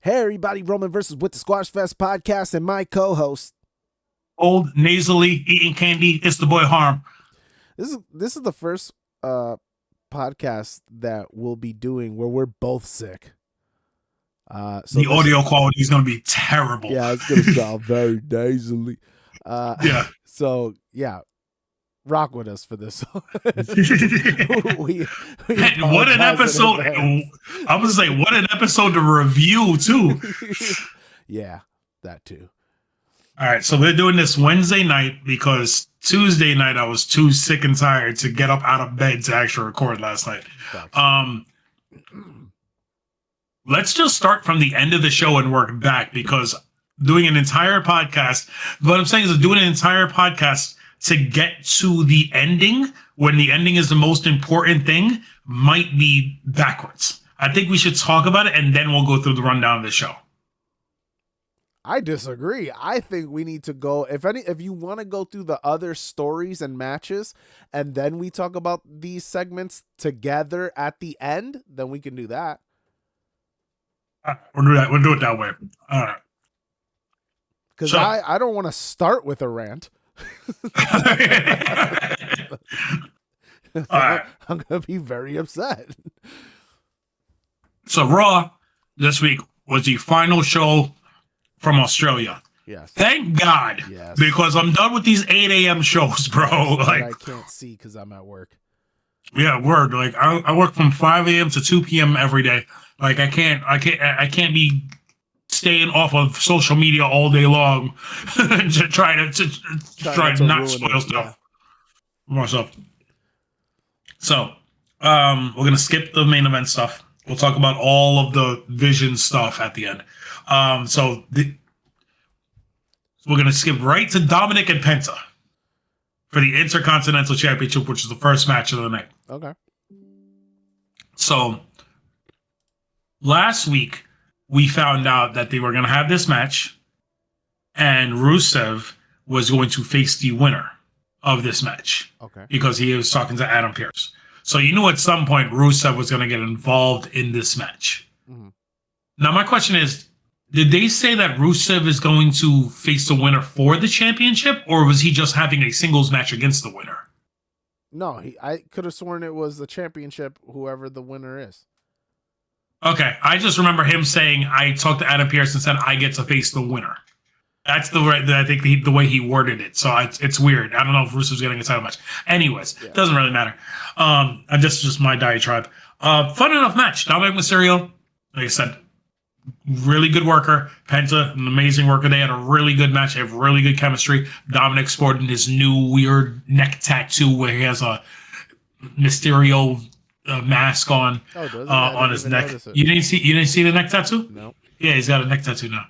Hey everybody, Roman versus with the Squashfest podcast and my co-host. Old, nasally, eating candy. It's the boy Harm. This is the first podcast that we'll be doing where we're both sick. The audio quality is going to be terrible. Yeah, it's going to sound very nasally. Yeah. So, yeah, rock with us for this. we what an episode. I was going to say, what an episode to review, too. Yeah, that too. All right, so we're doing this Wednesday night because Tuesday night I was too sick and tired to get up out of bed to actually record last night. Let's just start from the end of the show and work back, because doing an entire podcast, what I'm saying is doing an entire podcast to get to the ending, when the ending is the most important thing, might be backwards. I think we should talk about it and then we'll go through the rundown of the show. I disagree. I think we need to go, if you want to go through the other stories and matches and then we talk about these segments together at the end, then we can do that. We'll do that. We'll do it that way. All right. Because I don't want to start with a rant. All right. I'm going to be very upset. So Raw this week was the final show from Australia. Yes. Thank God. Yes. Because I'm done with these 8 a.m. shows, bro. Like, I can't see because I'm at work. Yeah, word. Like I work from 5 a.m. to 2 p.m. every day. Like I can't be staying off of social media all day long to try to not spoil stuff for myself. So we're gonna skip the main event stuff. We'll talk about all of the Vision stuff at the end. So we're going to skip right to Dominic and Penta for the Intercontinental Championship, which is the first match of the night. Okay. So last week, we found out that they were going to have this match, and Rusev was going to face the winner of this match. Okay. Because he was talking to Adam Pearce. So you knew at some point Rusev was going to get involved in this match. Mm-hmm. Now, my question is, did they say that Rusev is going to face the winner for the championship, or was he just having a singles match against the winner? No, I could have sworn it was the championship, whoever the winner is. Okay, I just remember him saying, I talked to Adam Pearce and said, I get to face the winner. That's I think the way he worded it. So it's weird. I don't know if Rusev's getting a title match. Anyways, yeah. Doesn't really matter. Just my diatribe. Fun enough match. Dominic Mysterio, like I said, really good worker. Penta, an amazing worker. They had a really good match. They have really good chemistry. Dominic sporting his new weird neck tattoo where he has a Mysterio mask on his neck. You didn't see the neck tattoo? No. Yeah, he's got a neck tattoo now.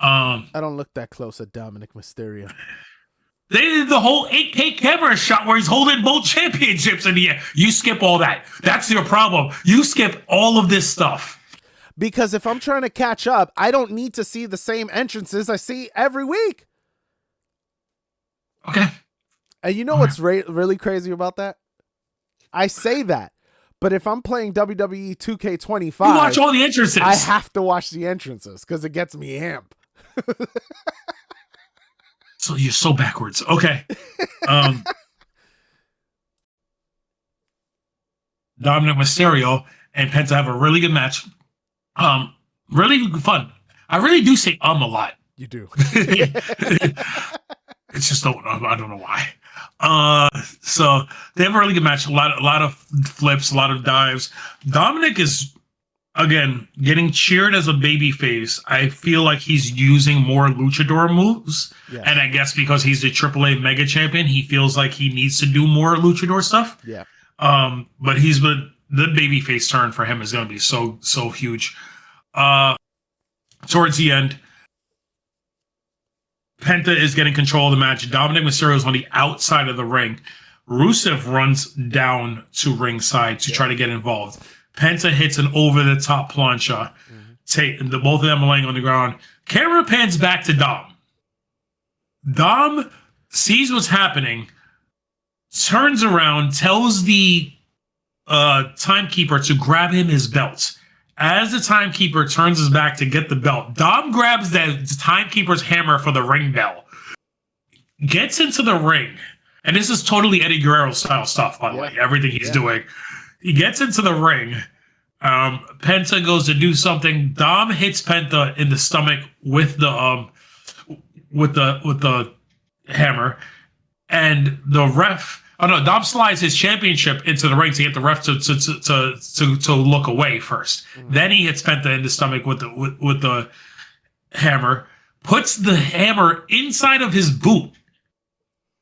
I don't look that close at Dominic Mysterio. They did the whole 8K camera shot where he's holding both championships in the air. You skip all that. That's your problem. You skip all of this stuff. Because if I'm trying to catch up, I don't need to see the same entrances I see every week. Okay. And you know what's really crazy about that? I say that. But if I'm playing WWE 2K25, you watch all the entrances. I have to watch the entrances because it gets me amped. So you're so backwards. Okay. Dominic Mysterio and Penta have a really good match. Really fun. I really do say a lot. You do. It's just I don't know why. So they have a really good match. A lot of flips, a lot of dives. Dominic is again getting cheered as a babyface. I feel like he's using more luchador moves, and I guess because he's the AAA Mega Champion, he feels like he needs to do more luchador stuff. Yeah. But the babyface turn for him is going to be so huge. Towards the end, Penta is getting control of the match. Dominic Mysterio is on the outside of the ring. Rusev runs down to ringside to try to get involved. Penta hits an over-the-top plancha. Mm-hmm. Both of them are laying on the ground. Camera pans back to Dom. Dom sees what's happening, turns around, tells the timekeeper to grab him his belt, As the timekeeper turns his back to get the belt, Dom grabs the timekeeper's hammer for the ring bell, gets into the ring, and this is totally Eddie Guerrero style stuff, by the way, everything he's doing. He gets into the ring. Penta goes to do something. Dom hits Penta in the stomach with the hammer, and the ref. Oh no! Dom slides his championship into the ring to get the ref to look away first. Then he hits Penta in the stomach with the hammer, puts the hammer inside of his boot,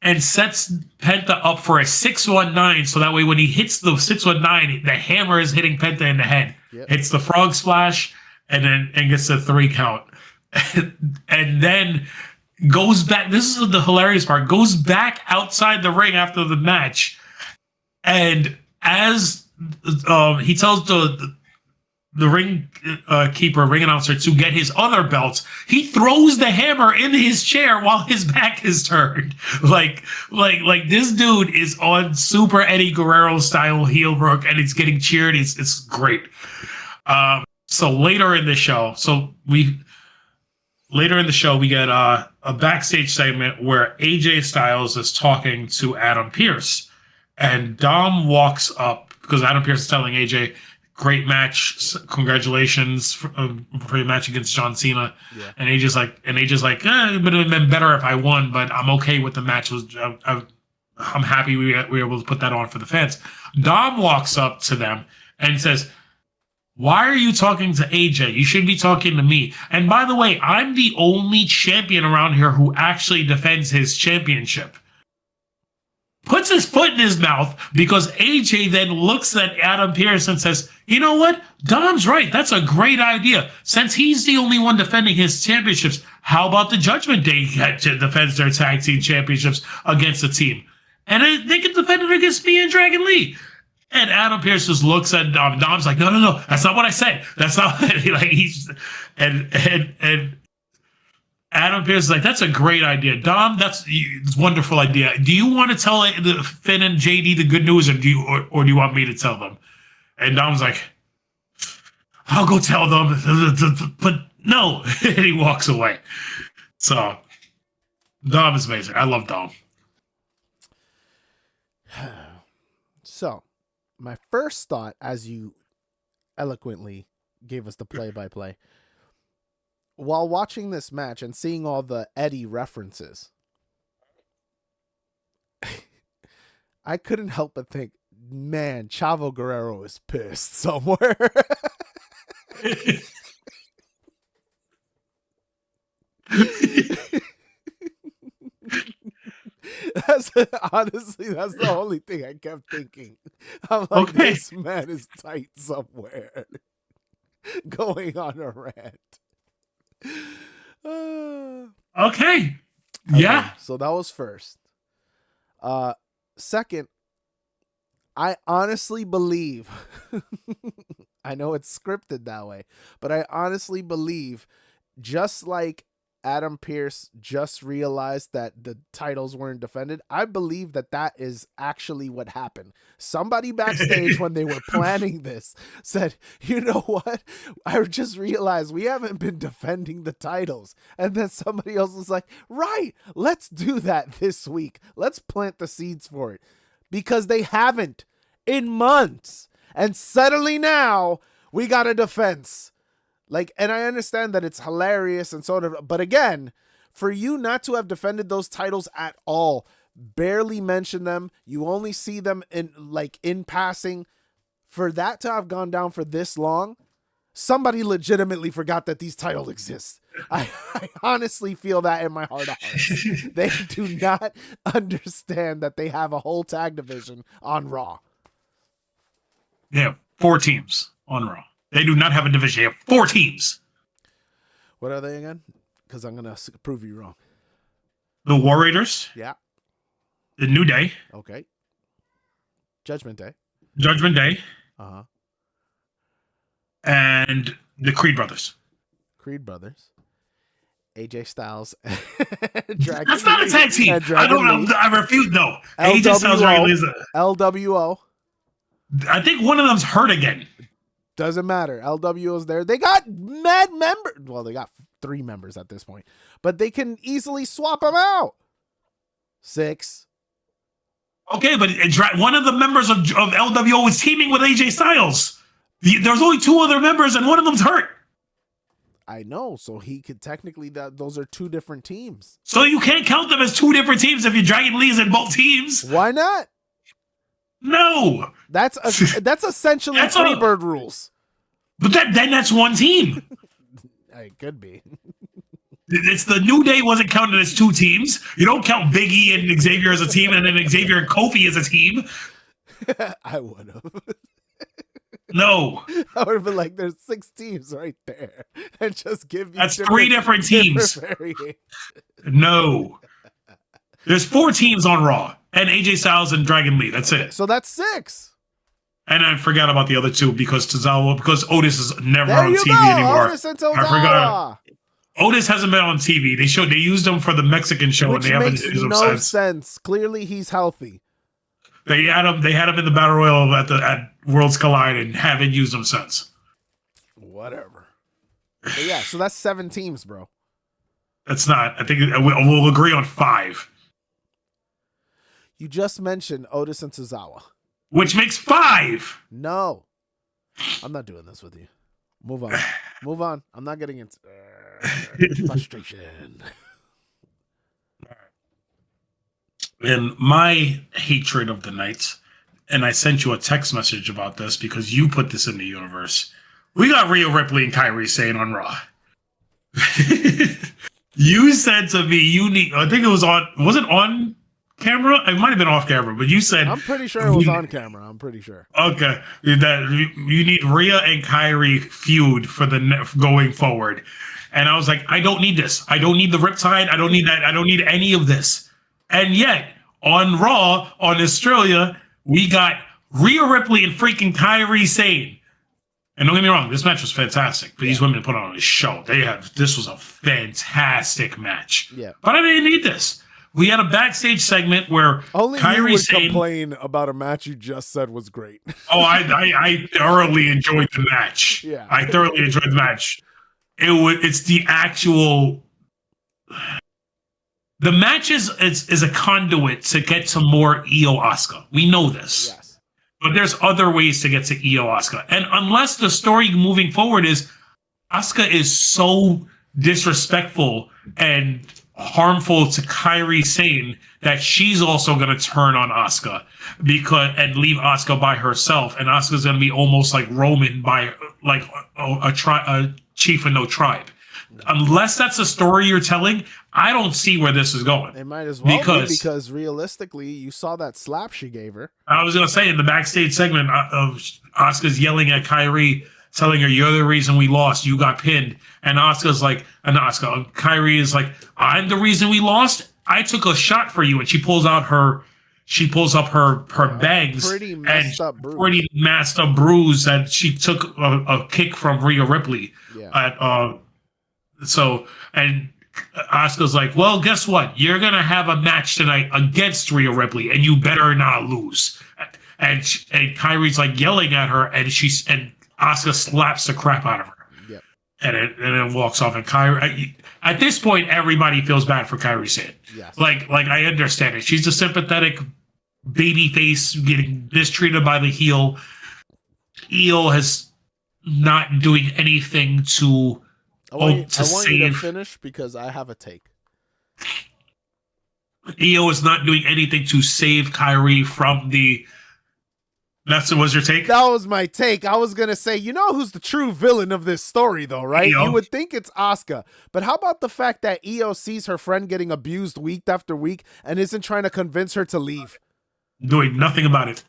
and sets Penta up for a 619. So that way, when he hits the 619, the hammer is hitting Penta in the head. Hits the frog splash, and gets the 3 count, and then goes back. This is the hilarious part. Goes back outside the ring after the match, and as he tells the ring ring announcer to get his other belts, he throws the hammer in his chair while his back is turned. Like this dude is on super Eddie Guerrero style heel work, and it's getting cheered. It's great. So later in the show, we get a backstage segment where AJ Styles is talking to Adam Pearce, and Dom walks up because Adam Pearce is telling AJ, "Great match, congratulations for your match against John Cena." Yeah. And AJ's like, it would have been better if I won, but I'm okay with the match. I'm happy we were able to put that on for the fans. Dom walks up to them and says, "Why are you talking to AJ? You should be talking to me. And by the way, I'm the only champion around here who actually defends his championship." Puts his foot in his mouth because AJ then looks at Adam Pearce and says, "You know what? Dom's right. That's a great idea. Since he's the only one defending his championships, how about the Judgment Day defends their tag team championships against the team? And they can defend it against me and Dragon Lee." And Adam Pearce just looks at Dom. Dom's like, no, that's not what I said. That's not and Adam Pearce is like, "That's a great idea, Dom. It's a wonderful idea. Do you want to tell Finn and JD the good news, or do you want me to tell them?" And Dom's like, "I'll go tell them, but no." And he walks away. So Dom is amazing. I love Dom. So my first thought, as you eloquently gave us the play-by-play, while watching this match and seeing all the Eddie references, I couldn't help but think, man, Chavo Guerrero is pissed somewhere. Honestly, that's the only thing I kept thinking. I'm like, okay, this man is tight somewhere. Going on a rant. Okay. Yeah. So that was first. Second, I honestly believe, I know it's scripted that way, but I honestly believe, just like Adam Pearce just realized that the titles weren't defended, I believe that is actually what happened. Somebody backstage when they were planning this said, "You know what? I just realized we haven't been defending the titles." And then somebody else was like, "Right, let's do that this week. Let's plant the seeds for it." Because they haven't in months. And suddenly now we got a defense. And I understand that it's hilarious and sort of, but again, for you not to have defended those titles at all, barely mention them, you only see them in passing, for that to have gone down for this long, somebody legitimately forgot that these titles exist. I honestly feel that in my heart of hearts. They do not understand that they have a whole tag division on Raw. They have 4 teams on Raw. They do not have a division. They have 4 teams. What are they again? Because I'm going to prove you wrong. The War Raiders. Yeah. The New Day. Okay. Judgment Day. Uh-huh. And the Creed Brothers. AJ Styles. That's not a tag team. I refute. No. AJ Styles is LWO. I think one of them's hurt again. Doesn't matter. LWO's there. They got mad members. Well, they got 3 members at this point, but they can easily swap them out. 6. Okay, but one of the members of LWO is teaming with AJ Styles. There's only 2 other members, and one of them's hurt. I know, so he could technically those are 2 different teams. So you can't count them as 2 different teams if you're Dragon Lee's in both teams. Why not? No, that's essentially Freebird rules. But then that's one team. It could be. It's the New Day wasn't counted as 2 teams. You don't count Big E and Xavier as a team, and then Xavier and Kofi as a team. I would have. No. I would have been like, there's 6 teams right there. And just give you That's 3 different teams. No. There's 4 teams on Raw. And AJ Styles and Dragon Lee. That's it. So that's 6. And I forgot about the other 2 because Otis is never there on you TV go. anymore. Otis and Tozawa. I forgot. Otis hasn't been on TV. They used him for the Mexican show, which and they makes haven't used him no since. sense. Clearly, he's healthy. They had him in the Battle Royal at Worlds Collide and haven't used him since. Whatever. But yeah, so that's 7 teams, bro. That's not. I think we'll agree on 5. You just mentioned Otis and Tozawa. Which makes 5. No. I'm not doing this with you. Move on. Move on. I'm not getting into frustration. And my hatred of the Knights, and I sent you a text message about this because you put this in the universe. We got Rhea Ripley and Kairi Sane on Raw. You said to me, I think it was on camera? It might have been off camera, but you said... I'm pretty sure it was on camera. I'm pretty sure. Okay. That you need Rhea and Kairi feud for going forward. And I was like, I don't need this. I don't need the Riptide. I don't need that. I don't need any of this. And yet, on Raw, on Australia, we got Rhea Ripley and freaking Kairi Sane. And don't get me wrong, this match was fantastic. But these women put on a show. This was a fantastic match. Yeah. But I didn't need this. We had a backstage segment where only Kairi you would Sane complain about a match you just said was great. Oh, I thoroughly enjoyed the match. Yeah. I thoroughly enjoyed the match. It's the actual... The match is a conduit to get to more Io Asuka. We know this. Yes. But there's other ways to get to Io Asuka. And unless the story moving forward is Asuka is so disrespectful and harmful to Kairi Sane that she's also going to turn on Asuka and leave Asuka by herself. And Asuka's going to be almost like Roman by like a chief of no tribe. Unless that's a story you're telling, I don't see where this is going. It might as well because realistically, you saw that slap she gave her. I was going to say in the backstage segment of Asuka's yelling at Kairi, telling her, "You're the reason we lost. You got pinned." And Kairi is like, "I'm the reason we lost. I took a shot for you." And she pulls up her bags pretty messed up bruise that she took a kick from Rhea Ripley. Yeah. And Asuka's like, "Well, guess what? You're gonna have a match tonight against Rhea Ripley, and you better not lose." And Kairi's like yelling at her, and Asuka slaps the crap out of her. Yep. And it walks off. And Kairi, at this point, everybody feels bad for Kairi Sane. Yes. Like I understand it. She's a sympathetic baby face getting mistreated by the heel. Io has not doing anything to. I want you to finish because I have a take. Io is not doing anything to save Kairi from the. Was your take? That was my take. I was gonna say, you know who's the true villain of this story, though, right? Io. You would think it's Asuka, but how about the fact that Io sees her friend getting abused week after week and isn't trying to convince her to leave? Doing nothing about it.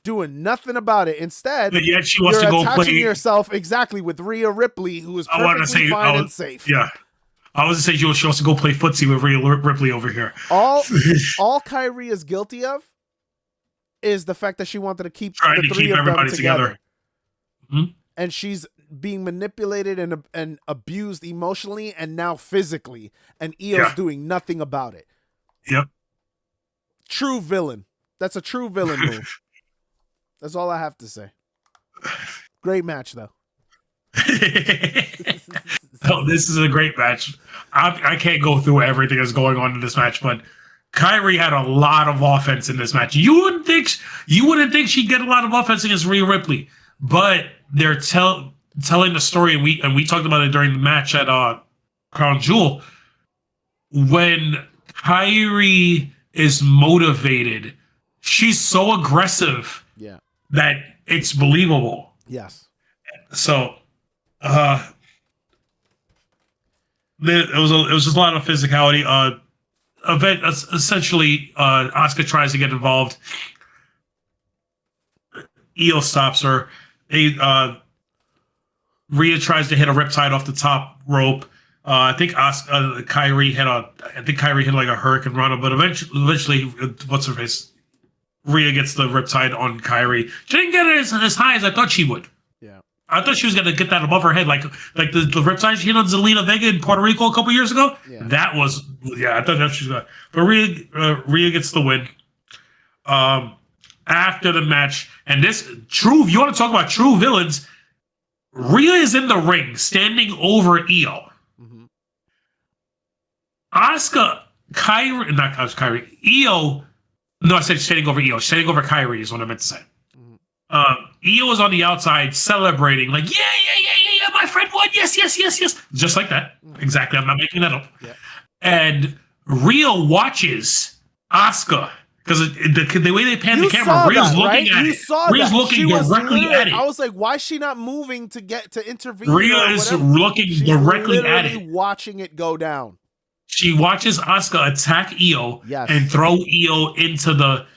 Instead, but yet she wants you're to go attaching play yourself exactly with Rhea Ripley, who is perfectly fine and safe. Yeah, I was gonna say she wants to go play footsie with Rhea Ripley over here. All Kairi is guilty of is the fact that she wanted to keep the three of them together. Mm-hmm. And she's being manipulated and abused emotionally and now physically, and Io's doing nothing about it. Yep. True villain. That's a true villain move. That's all I have to say. Great match, though. Oh, this is a great match. I can't go through everything that's going on in this match, but Kyrie had a lot of offense in this match. You wouldn't think she'd get a lot of offense against Rhea Ripley, but they're telling the story, and we talked about it during the match at Crown Jewel. When Kyrie is motivated, she's so aggressive, yeah, that it's believable. yes. So, it was just a lot of physicality. Essentially, Asuka tries to get involved. Io stops her. Rhea tries to hit a riptide off the top rope. I think Kyrie hit like a hurricane run, but eventually, what's her face? Rhea gets the riptide on Kyrie. She didn't get it as high as I thought she would. Yeah. I thought she was gonna get that above her head, like the riptide she hit on Zelina Vega in Puerto Rico a couple years ago. Yeah. That was, I thought that she was gonna. But Rhea gets the win. After the match, and this true, you want to talk about true villains? Rhea is in the ring, standing over Io. Mm-hmm. Io. No, I said standing over Io. Standing over Kyrie is what I meant to say. Io was on the outside celebrating, like, yeah, my friend won. Yes. Just like that. Exactly. I'm not making that up. Yeah. And Rhea watches Asuka, because the way they pan the camera, Rhea's looking at it. Rhea's looking directly at it. I was like, why is she not moving to intervene? Rhea is looking directly at it. Watching it go down. She watches Asuka attack Io and throw Io into the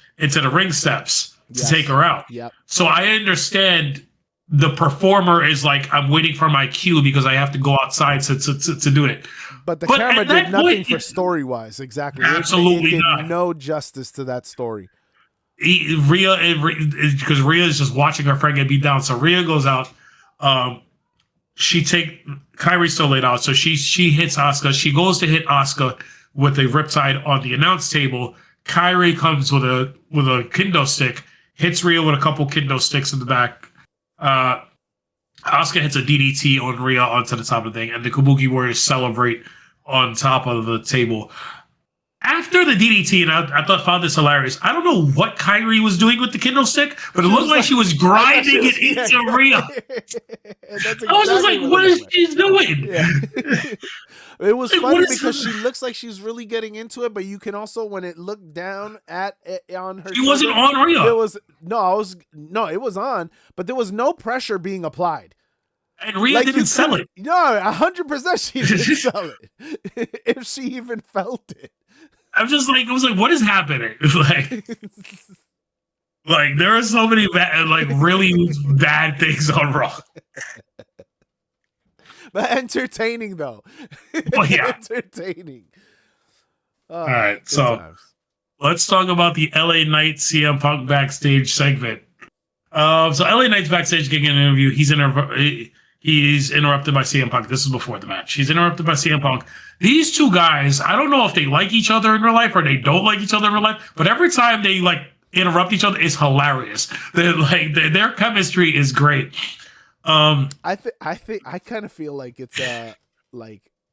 ring steps to take her out. Yep. So I understand the performer is like, I'm waiting for my cue because I have to go outside to do it. But the camera did nothing for story-wise. Exactly. Absolutely it did not. No justice to that story. Rhea, because Rhea is just watching her friend get beat down. So Rhea goes out. Kyrie's still laid out, so she hits Asuka. She goes to hit Asuka with a riptide on the announce table. Kyrie comes with a kendo stick, hits Rhea with a couple kendo sticks in the back. Asuka hits a DDT on Rhea onto the top of the thing, and the Kabuki Warriors celebrate on top of the table. After the DDT, and I found this hilarious. I don't know what Kyrie was doing with the kendo stick, but it looked like she was grinding it into Rhea. I was just like, what is she doing? Yeah. It was funny because she looks like she's really getting into it, but you can also, when it looked down on her, she wasn't on Rhea. It was on, but there was no pressure being applied. And Rhea didn't sell it. No, 100% she didn't sell it. If she even felt it. I was like, what is happening? Like there are so many really bad things on Raw. But entertaining though. Well, yeah. Entertaining. All right, so let's talk about the LA Knight CM Punk backstage segment. So LA Knight's backstage getting an interview. He's interrupted by CM Punk. This is before the match. He's interrupted by CM Punk. These two guys, I don't know if they like each other in real life or they don't like each other in real life, but every time they interrupt each other, it's hilarious. Their chemistry is great. I kind of feel like it's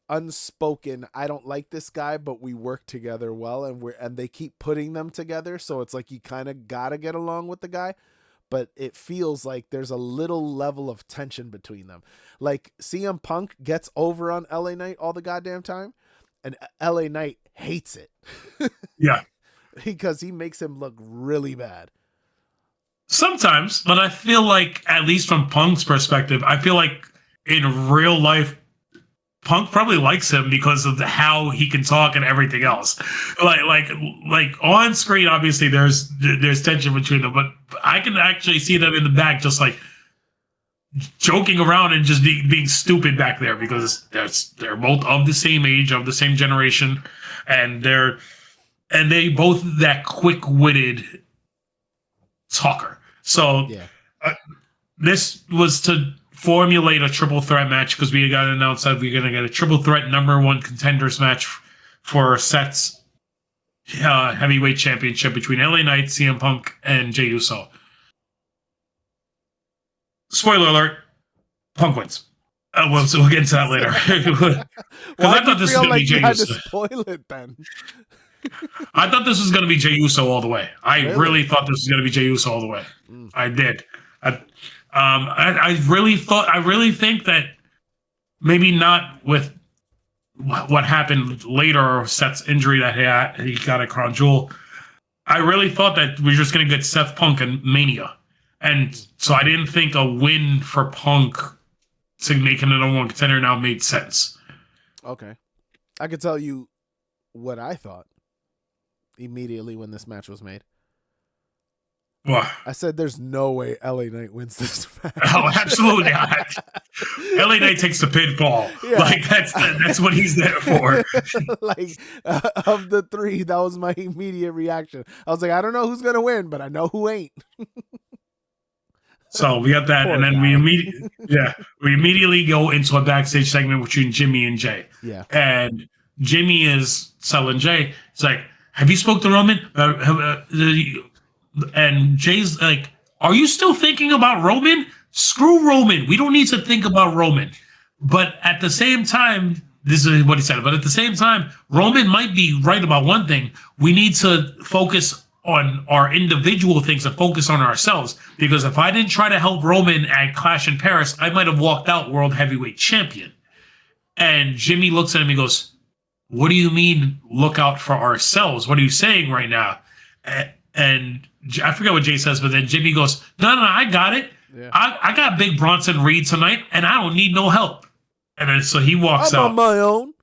unspoken. I don't like this guy, but we work together well, and they keep putting them together, so it's like you kind of gotta get along with the guy. But it feels like there's a little level of tension between them. Like CM Punk gets over on LA Knight all the goddamn time, and LA Knight hates it. Yeah. Because he makes him look really bad. Sometimes, but I feel like, at least from Punk's perspective, I feel like in real life, Punk probably likes him because of how he can talk and everything else. Like on screen, obviously there's tension between them, but I can actually see them in the back just like joking around and just being stupid back there because they're both of the same age, of the same generation, and they both that quick-witted talker. So this was to formulate a triple threat match because we got announced that we're going to get a triple threat #1 contenders match for Seth's heavyweight championship between LA Knight, CM Punk, and Jey Uso. Spoiler alert, Punk wins. We'll get into that later. Because I Why do you thought this was feel going to be like you Jey had to Uso. spoil it then? I thought this was going to be Jey Uso all the way. I Really? really thought this was going to be Jey Uso all the way. Mm. I did. I really thought. I really think that maybe not with what happened later, Seth's injury that he got at Crown Jewel. I really thought that we were just going to get Seth Punk and Mania, and so I didn't think a win for Punk to make him the number one contender now made sense. Okay. I could tell you what I thought immediately when this match was made. Well, I said there's no way LA Knight wins this match. oh, absolutely not. LA Knight takes the pinfall. Yeah. Like that's what he's there for. Like of the three, that was my immediate reaction. I was like, I don't know who's gonna win, but I know who ain't. So we got that, Poor and then guy. we immediately go into a backstage segment between Jimmy and Jay. Yeah. And Jimmy is telling Jay, it's like, have you spoke to Roman? And Jay's like, are you still thinking about Roman? Screw Roman. We don't need to think about Roman. But at the same time, this is what he said. But at the same time, Roman might be right about one thing. We need to focus on our individual things and focus on ourselves. Because if I didn't try to help Roman at Clash in Paris, I might have walked out World Heavyweight Champion. And Jimmy looks at him and goes, what do you mean look out for ourselves? What are you saying right now? And I forget what Jay says, but then Jimmy goes, no, I got it. Yeah. I got Big Bronson Reed tonight, and I don't need no help. And then so he walks out. I'm on my own.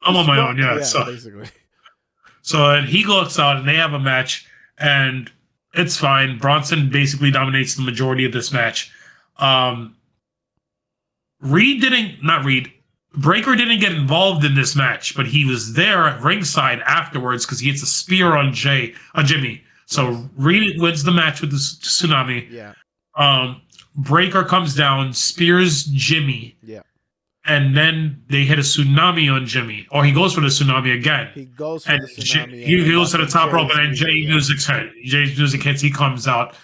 I'm on my own, yeah. So basically. So and he looks out, and they have a match, and it's fine. Bronson basically dominates the majority of this match. Breaker didn't get involved in this match, but he was there at ringside afterwards because he hits a spear on Jimmy. So Reed wins the match with the tsunami. Yeah. Breaker comes down, spears Jimmy. Yeah. And then they hit a tsunami on Jimmy. Or he goes for the tsunami again. He goes for the tsunami. He goes to the top rope, and then Jay's music hits. He comes out,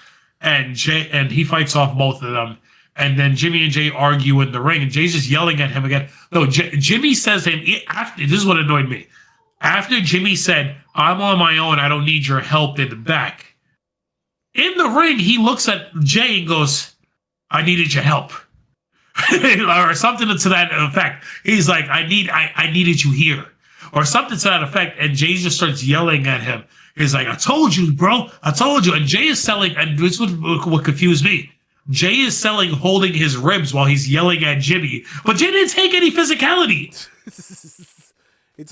and he fights off both of them. And then Jimmy and Jay argue in the ring, and Jay's just yelling at him again. No, Jimmy says to him, this is what annoyed me. After Jimmy said, I'm on my own, I don't need your help in the back. In the ring, he looks at Jay and goes, I needed your help. Or something to that effect. He's like, I needed you here. Or something to that effect. And Jay just starts yelling at him. He's like, I told you, bro. I told you. And Jay is selling, and this is what confused me. Jay is selling holding his ribs while he's yelling at Jimmy. But Jay didn't take any physicality.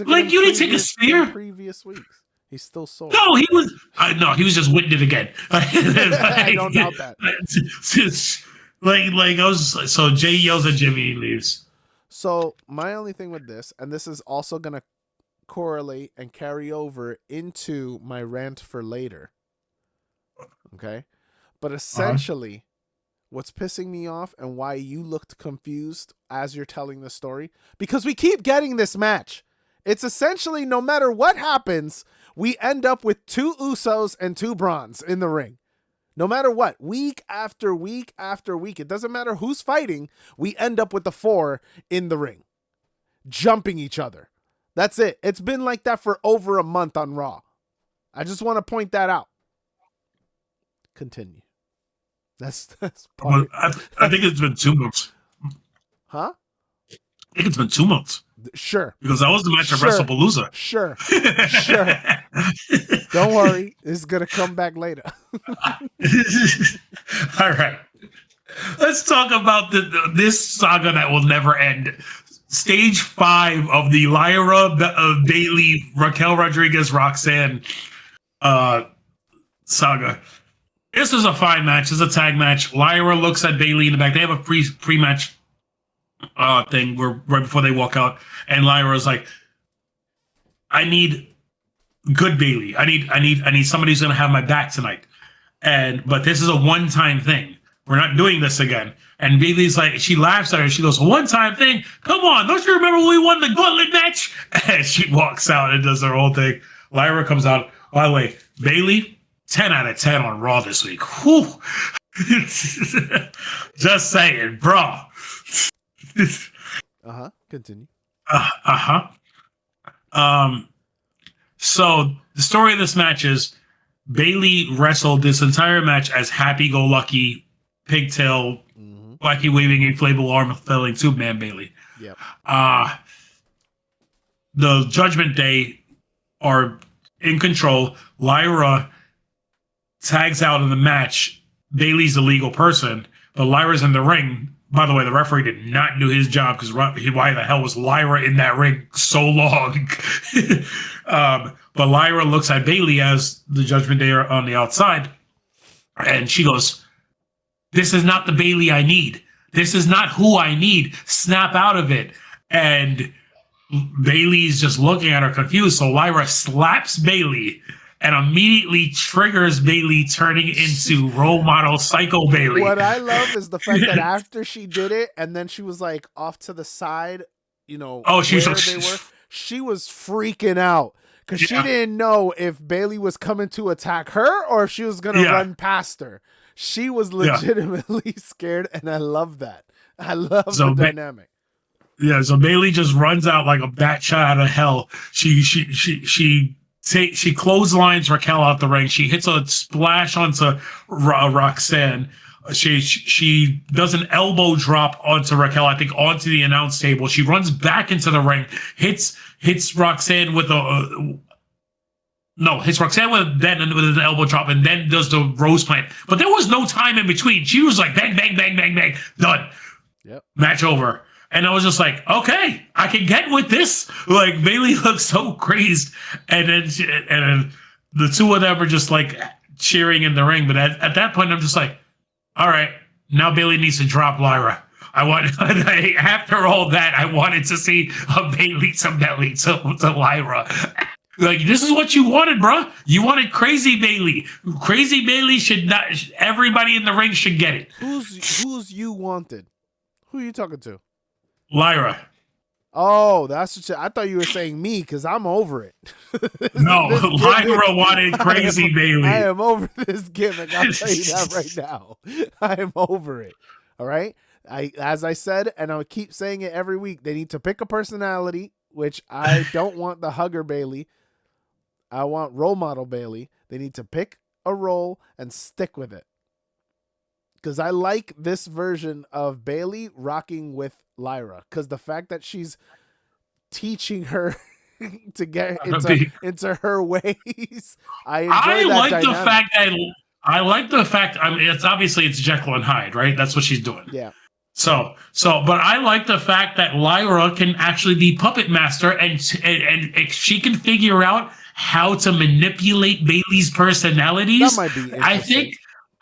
Like, you didn't take a spear? Previous weeks. He's still sore. No, he was just winning it again. I don't doubt that. So Jay yells at Jimmy and leaves. So my only thing with this, and this is also going to correlate and carry over into my rant for later. Okay? But essentially, what's pissing me off and why you looked confused as you're telling the story, because we keep getting this match. It's essentially no matter what happens, we end up with 2 Usos and 2 Brawns in the ring. No matter what, week after week after week, it doesn't matter who's fighting, we end up with the 4 in the ring, jumping each other. That's it. It's been like that for over a month on Raw. I just want to point that out. Continue. That's well, I think it's been 2 months. Huh? I think it's been 2 months. Sure. Because that was the match of WrestlePalooza. Sure. Don't worry. This is going to come back later. All right. Let's talk about this saga that will never end. Stage 5 of the Lyra Bailey, Raquel Rodriguez, Roxanne saga. This is a fine match. This is a tag match. Lyra looks at Bailey in the back. They have a pre-match thing where right before they walk out, and Lyra's like, I need good Bailey. I need somebody who's gonna have my back tonight. But this is a one-time thing. We're not doing this again. And Bailey's like, she laughs at her. She goes, a one-time thing? Come on, don't you remember when we won the gauntlet match? And she walks out and does her whole thing. Lyra comes out. By the way, Bailey, 10 out of 10 on Raw this week. Whew. Just saying, bro. Continue. Uh-huh. Um, so the story of this match is Bailey wrestled this entire match as happy-go-lucky, pigtail, wacky waving inflatable arm flailing tube man Bailey. Yep. The Judgment Day are in control. Lyra tags out in the match. Bailey's the legal person, but Lyra's in the ring. By the way, the referee did not do his job because why the hell was Lyra in that ring so long? But Lyra looks at Bailey as the Judgment Day are on the outside, and she goes, "This is not the Bailey I need. This is not who I need. Snap out of it." And Bailey's just looking at her confused. So Lyra slaps Bailey and immediately triggers Bailey turning into role model Psycho Bailey. What I love is the fact that after she did it and then she was like off to the side, she was freaking out because she didn't know if Bailey was coming to attack her or if she was going to run past her. She was legitimately scared, and I love that. I love the dynamic. So Bailey just runs out like a bat shot out of hell. She clotheslines Raquel out the ring. She hits a splash onto Roxanne. She does an elbow drop onto Raquel, I think, onto the announce table. She runs back into the ring, hits Roxanne with hits Roxanne with an elbow drop, and then does the rose plant. But there was no time in between. She was like bang, bang, bang, bang, bang, done. Yep. Match over. And I was just like, okay, I can get with this. Like, Bailey looks so crazed. And then the two of them are just like cheering in the ring. But at that point, I'm just like, all right, now Bailey needs to drop Lyra. After all that, I wanted to see a Bailey some belly to Lyra. Like, this is what you wanted, bro. You wanted crazy Bailey. Crazy Bailey should not. Everybody in the ring should get it. Who's you wanted? Who are you talking to? Lyra. Oh, that's what I thought you were saying me because I'm over it. Lyra wanted crazy Bailey. I am over this gimmick. I'll tell you that right now. I am over it. All right. As I said, and I'll keep saying it every week, they need to pick a personality, which I don't want the hugger Bailey. I want role model Bailey. They need to pick a role and stick with it. Because I like this version of Bailey rocking with Lyra. Because the fact that she's teaching her to get into her ways, I enjoy that dynamic. I like the fact. I mean, it's Jekyll and Hyde, right? That's what she's doing. Yeah. So, but I like the fact that Lyra can actually be puppet master, and she can figure out how to manipulate Bailey's personalities. That might be interesting.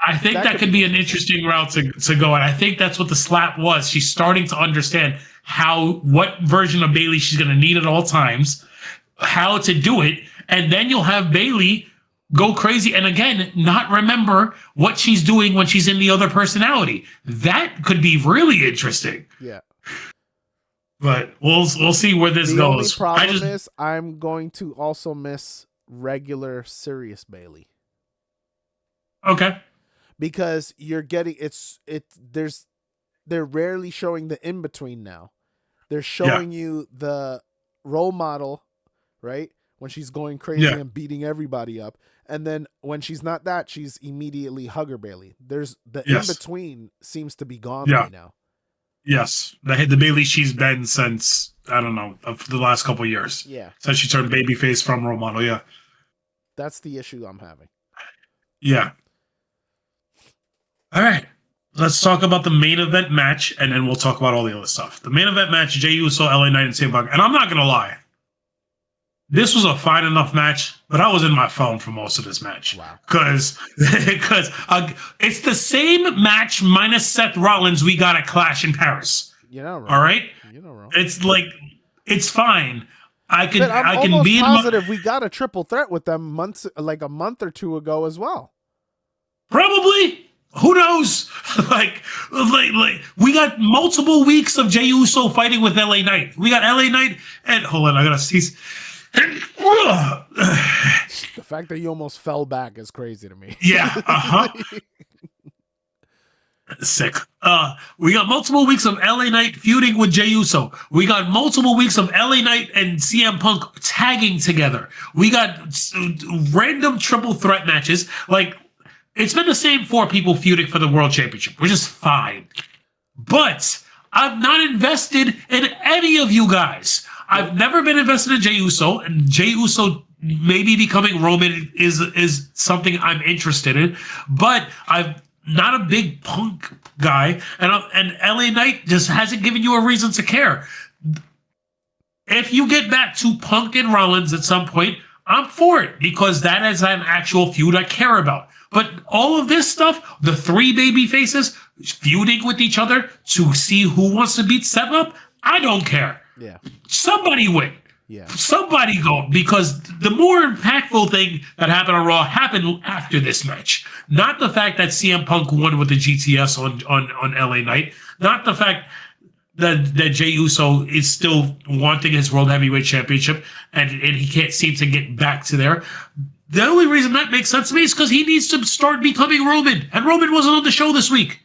I think that could be an interesting route to go. And I think that's what the slap was. She's starting to understand what version of Bailey she's going to need at all times, how to do it. And then you'll have Bailey go crazy. And again, not remember what she's doing when she's in the other personality. That could be really interesting. Yeah. But we'll see where this goes. The only problem is I'm going to also miss regular serious Bailey. Okay. Because you're getting they're rarely showing the in between now. They're showing you the role model, right? When she's going crazy and beating everybody up. And then when she's not that, she's immediately hugger Bailey. There's the in between seems to be gone right now. Yes. The Bailey she's been since, I don't know, the last couple of years. Yeah. Since she turned babyface from role model. Yeah. That's the issue I'm having. Yeah. All right, let's talk about the main event match, and then we'll talk about all the other stuff. The main event match, Jey Uso, LA Knight, and CM Punk. And I'm not going to lie. This was a fine enough match, but I was in my phone for most of this match. Wow. Because it's the same match minus Seth Rollins we got at Clash in Paris. You're not wrong. All right? You're not wrong. It's like, it's fine. I can be positive we got a triple threat with them a month or two ago as well. Probably. Who knows? like we got multiple weeks of Jey Uso fighting with LA Knight. We got LA Knight and hold on, I gotta seize. The fact that you almost fell back is crazy to me. Yeah. Sick. We got multiple weeks of LA Knight feuding with Jey Uso. We got multiple weeks of LA Knight and CM Punk tagging together. We got random triple threat matches. Like, it's been the same four people feuding for the world championship, which is fine. But I'm not invested in any of you guys. I've never been invested in Jey Uso, and Jey Uso maybe becoming Roman is something I'm interested in. But I've not a big Punk guy, and LA Knight just hasn't given you a reason to care. If you get back to Punk and Rollins at some point, I'm for it because that is an actual feud I care about. But all of this stuff, the three baby faces feuding with each other to see who wants to beat Seth up, I don't care. Yeah. Somebody win. Yeah. Somebody go, because the more impactful thing that happened on Raw happened after this match. Not the fact that CM Punk won with the GTS on LA Knight. Not the fact that Jey Uso is still wanting his World Heavyweight Championship and he can't seem to get back to there. The only reason that makes sense to me is because he needs to start becoming Roman. And Roman wasn't on the show this week.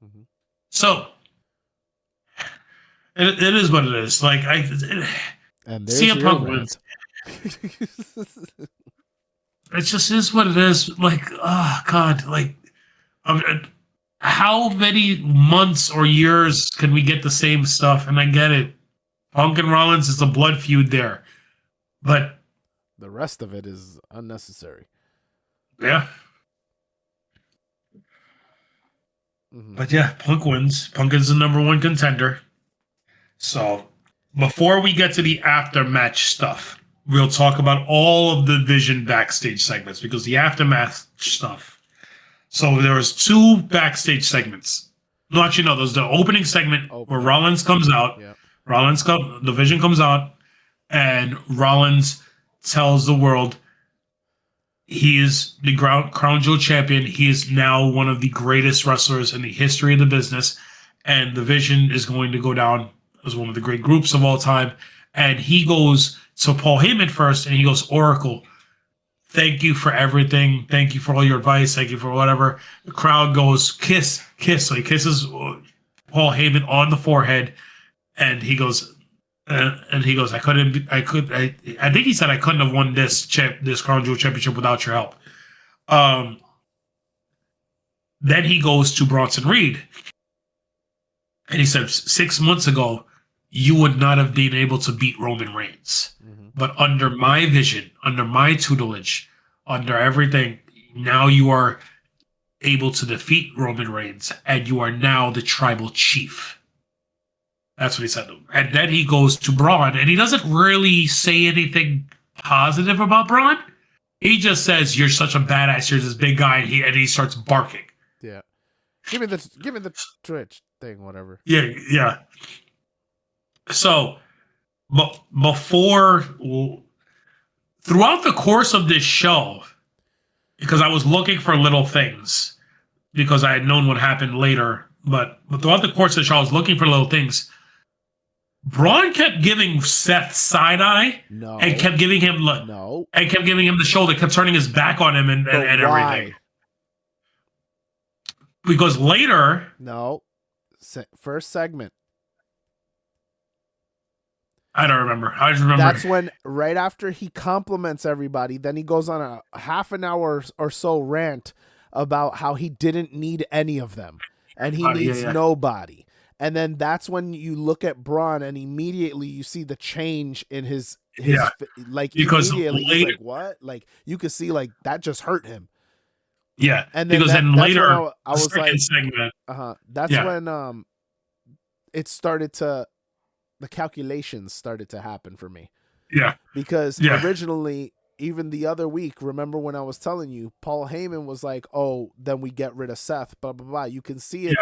Mm-hmm. So, it is what it is. Like, and there's CM Punk wins. It just is what it is. Like, oh God, like, how many months or years can we get the same stuff? And I get it. Punk and Rollins is a blood feud there, but the rest of it is unnecessary. Yeah. Mm-hmm. But yeah, Punk wins. Punk is the number one contender. So before we get to the after match stuff, we'll talk about all of the Vision backstage segments because the aftermath stuff. So there was two backstage segments. No, actually, no. There's the opening segment where Rollins comes out. Yeah. The Vision comes out, and Rollins tells the world he is the Crown Jewel champion. He is now one of the greatest wrestlers in the history of the business, and the Vision is going to go down as one of the great groups of all time. And he goes to Paul Heyman first, and he goes, Oracle, thank you for everything. Thank you for all your advice. Thank you for whatever. The crowd goes, kiss. So he kisses Paul Heyman on the forehead, and he goes, I think he said I couldn't have won this Crown Jewel Championship without your help. Then he goes to Bronson Reed, and he said 6 months ago, you would not have been able to beat Roman Reigns. Mm-hmm. But under my vision, under my tutelage, under everything, now you are able to defeat Roman Reigns, and you are now the tribal chief. That's what he said to him. And then he goes to Braun, and he doesn't really say anything positive about Braun. He just says, you're such a badass, you're this big guy, and he starts barking. Yeah. Give me the Twitch thing, whatever. Yeah. So, throughout the course of this show, because I was looking for little things, because I had known what happened later, but throughout the course of the show, I was looking for little things. Braun kept giving Seth side eye, and kept giving him and kept giving him the shoulder, kept turning his back on him and everything. Because later, first segment. I don't remember. I just remember that's when right after he compliments everybody, then he goes on a half an hour or so rant about how he didn't need any of them and he needs nobody. And then that's when you look at Braun and immediately you see the change in his like, because immediately he's like, what? Like you could see like that just hurt him. Yeah. And then because then later I was like, segment. That's when it started to, the calculations started to happen for me. Yeah. Because originally, even the other week, remember when I was telling you, Paul Heyman was like, oh, then we get rid of Seth, blah, blah, blah. You can see it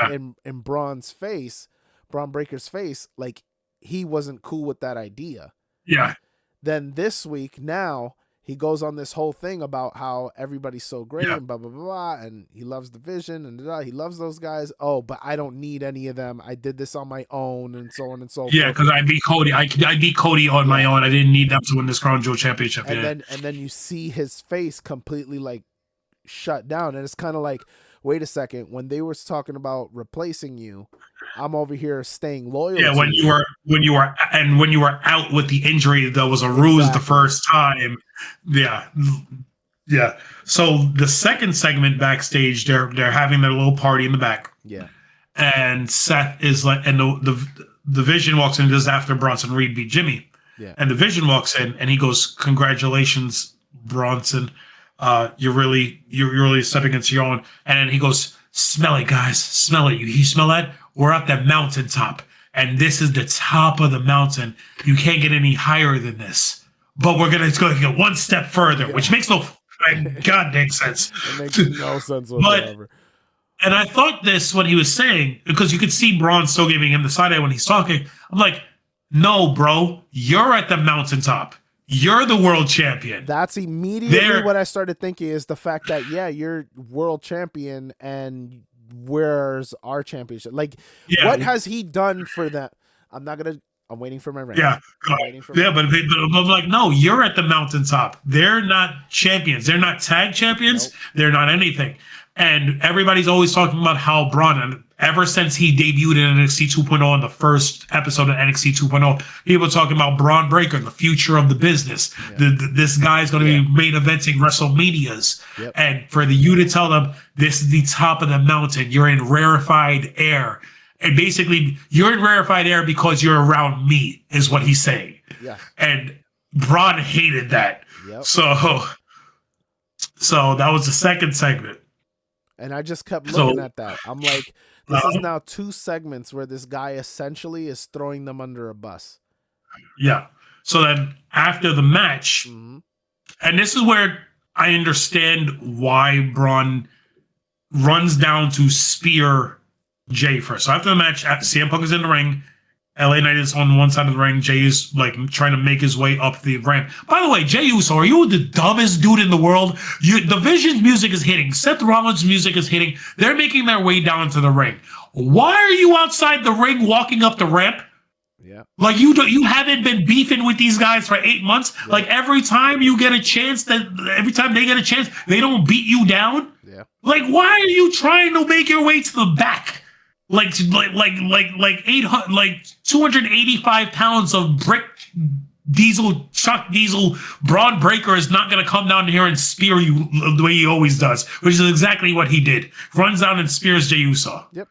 in Braun's face, Braun Breaker's face, like he wasn't cool with that idea. Yeah. Then this week, now, he goes on this whole thing about how everybody's so great and blah, blah, blah, blah, and he loves the Vision and he loves those guys. Oh, but I don't need any of them. I did this on my own and so on and so forth. Yeah, because I beat Cody. I beat Cody on my own. I didn't need them to win this Crown Jewel Championship. And then you see his face completely like shut down. And it's kind of like, wait a second, when they was talking about replacing you, I'm over here staying loyal Yeah, to when you. when you were out with the injury, that was a ruse the Exactly. first time. Yeah, yeah. So the second segment backstage, they're having their little party in the back, Yeah. and Seth is like, and the Vision walks in just after Bronson Reed beat Jimmy, Yeah. and the Vision walks in and he goes, "Congratulations, Bronson, you're really stepping into your own." And then he goes, "Smell it, guys, smell it. You smell that? We're at that mountaintop, and this is the top of the mountain. You can't get any higher than this, but it's going to get one step further," which makes no goddamn sense. It makes no sense But whatsoever. and I thought this when he was saying, because you could see Braun still giving him the side eye when he's talking. I'm like, no, bro, you're at the mountaintop. You're the world champion. That's immediately what I started thinking, is the fact that, yeah, you're world champion and where's our championship? Like, what has he done for that? I'm waiting for my rank. Yeah. But I'm like, no, you're at the mountaintop. They're not champions. They're not tag champions. Nope. They're not anything. And everybody's always talking about how Braun, and ever since he debuted in NXT 2.0 in the first episode of NXT 2.0, people talking about Braun Breaker, the future of the business. Yeah. This guy's going to be main eventing WrestleManias. Yep. And for you to tell them this is the top of the mountain, you're in rarefied air. And basically, you're in rarefied air because you're around me, is what he's saying. Yeah. And Braun hated that. Yep. So that was the second segment. And I just kept looking at that. I'm like, this is now 2 segments where this guy essentially is throwing them under a bus. Yeah. So then after the match, and this is where I understand why Braun runs down to spear Jay first. So after the match, CM Punk is in the ring. LA Knight is on one side of the ring. Jay is like trying to make his way up the ramp. By the way, Jay Uso, are you the dumbest dude in the world? The Vision's music is hitting. Seth Rollins' music is hitting. They're making their way down to the ring. Why are you outside the ring walking up the ramp? Yeah. Like you haven't been beefing with these guys for 8 months. Yeah. Like every time you get a chance, every time they get a chance, they don't beat you down. Yeah. Like, why are you trying to make your way to the back? Like 800, like 285 pounds of Chuck Diesel Braun Breaker is not going to come down here and spear you the way he always does, which is exactly what he did. Runs down and spears Jey Uso. Yep.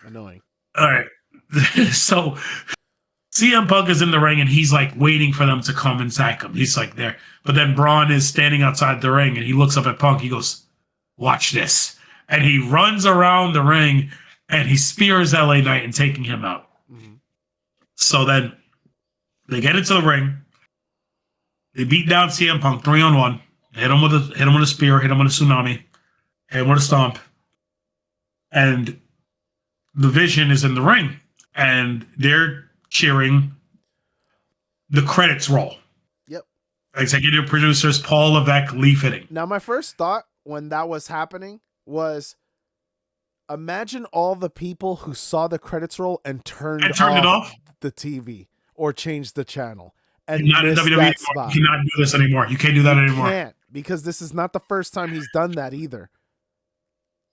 Annoying. All right. So CM Punk is in the ring and he's like waiting for them to come and sack him. He's like there. But then Braun is standing outside the ring and he looks up at Punk. He goes, "Watch this." And he runs around the ring and he spears LA Knight and taking him out. Mm-hmm. So then they get into the ring. They beat down CM Punk 3-on-1. Hit him with a spear, hit him with a tsunami, hit him with a stomp. And the Vision is in the ring and they're cheering. The credits roll. Yep. Executive producers Paul Levesque, Lee Fitting. Now, my first thought when that was happening was, imagine all the people who saw the credits roll and turned it off the TV or changed the channel and missed that spot. You cannot do this anymore. You can't do that anymore. You can't, because this is not the first time he's done that either.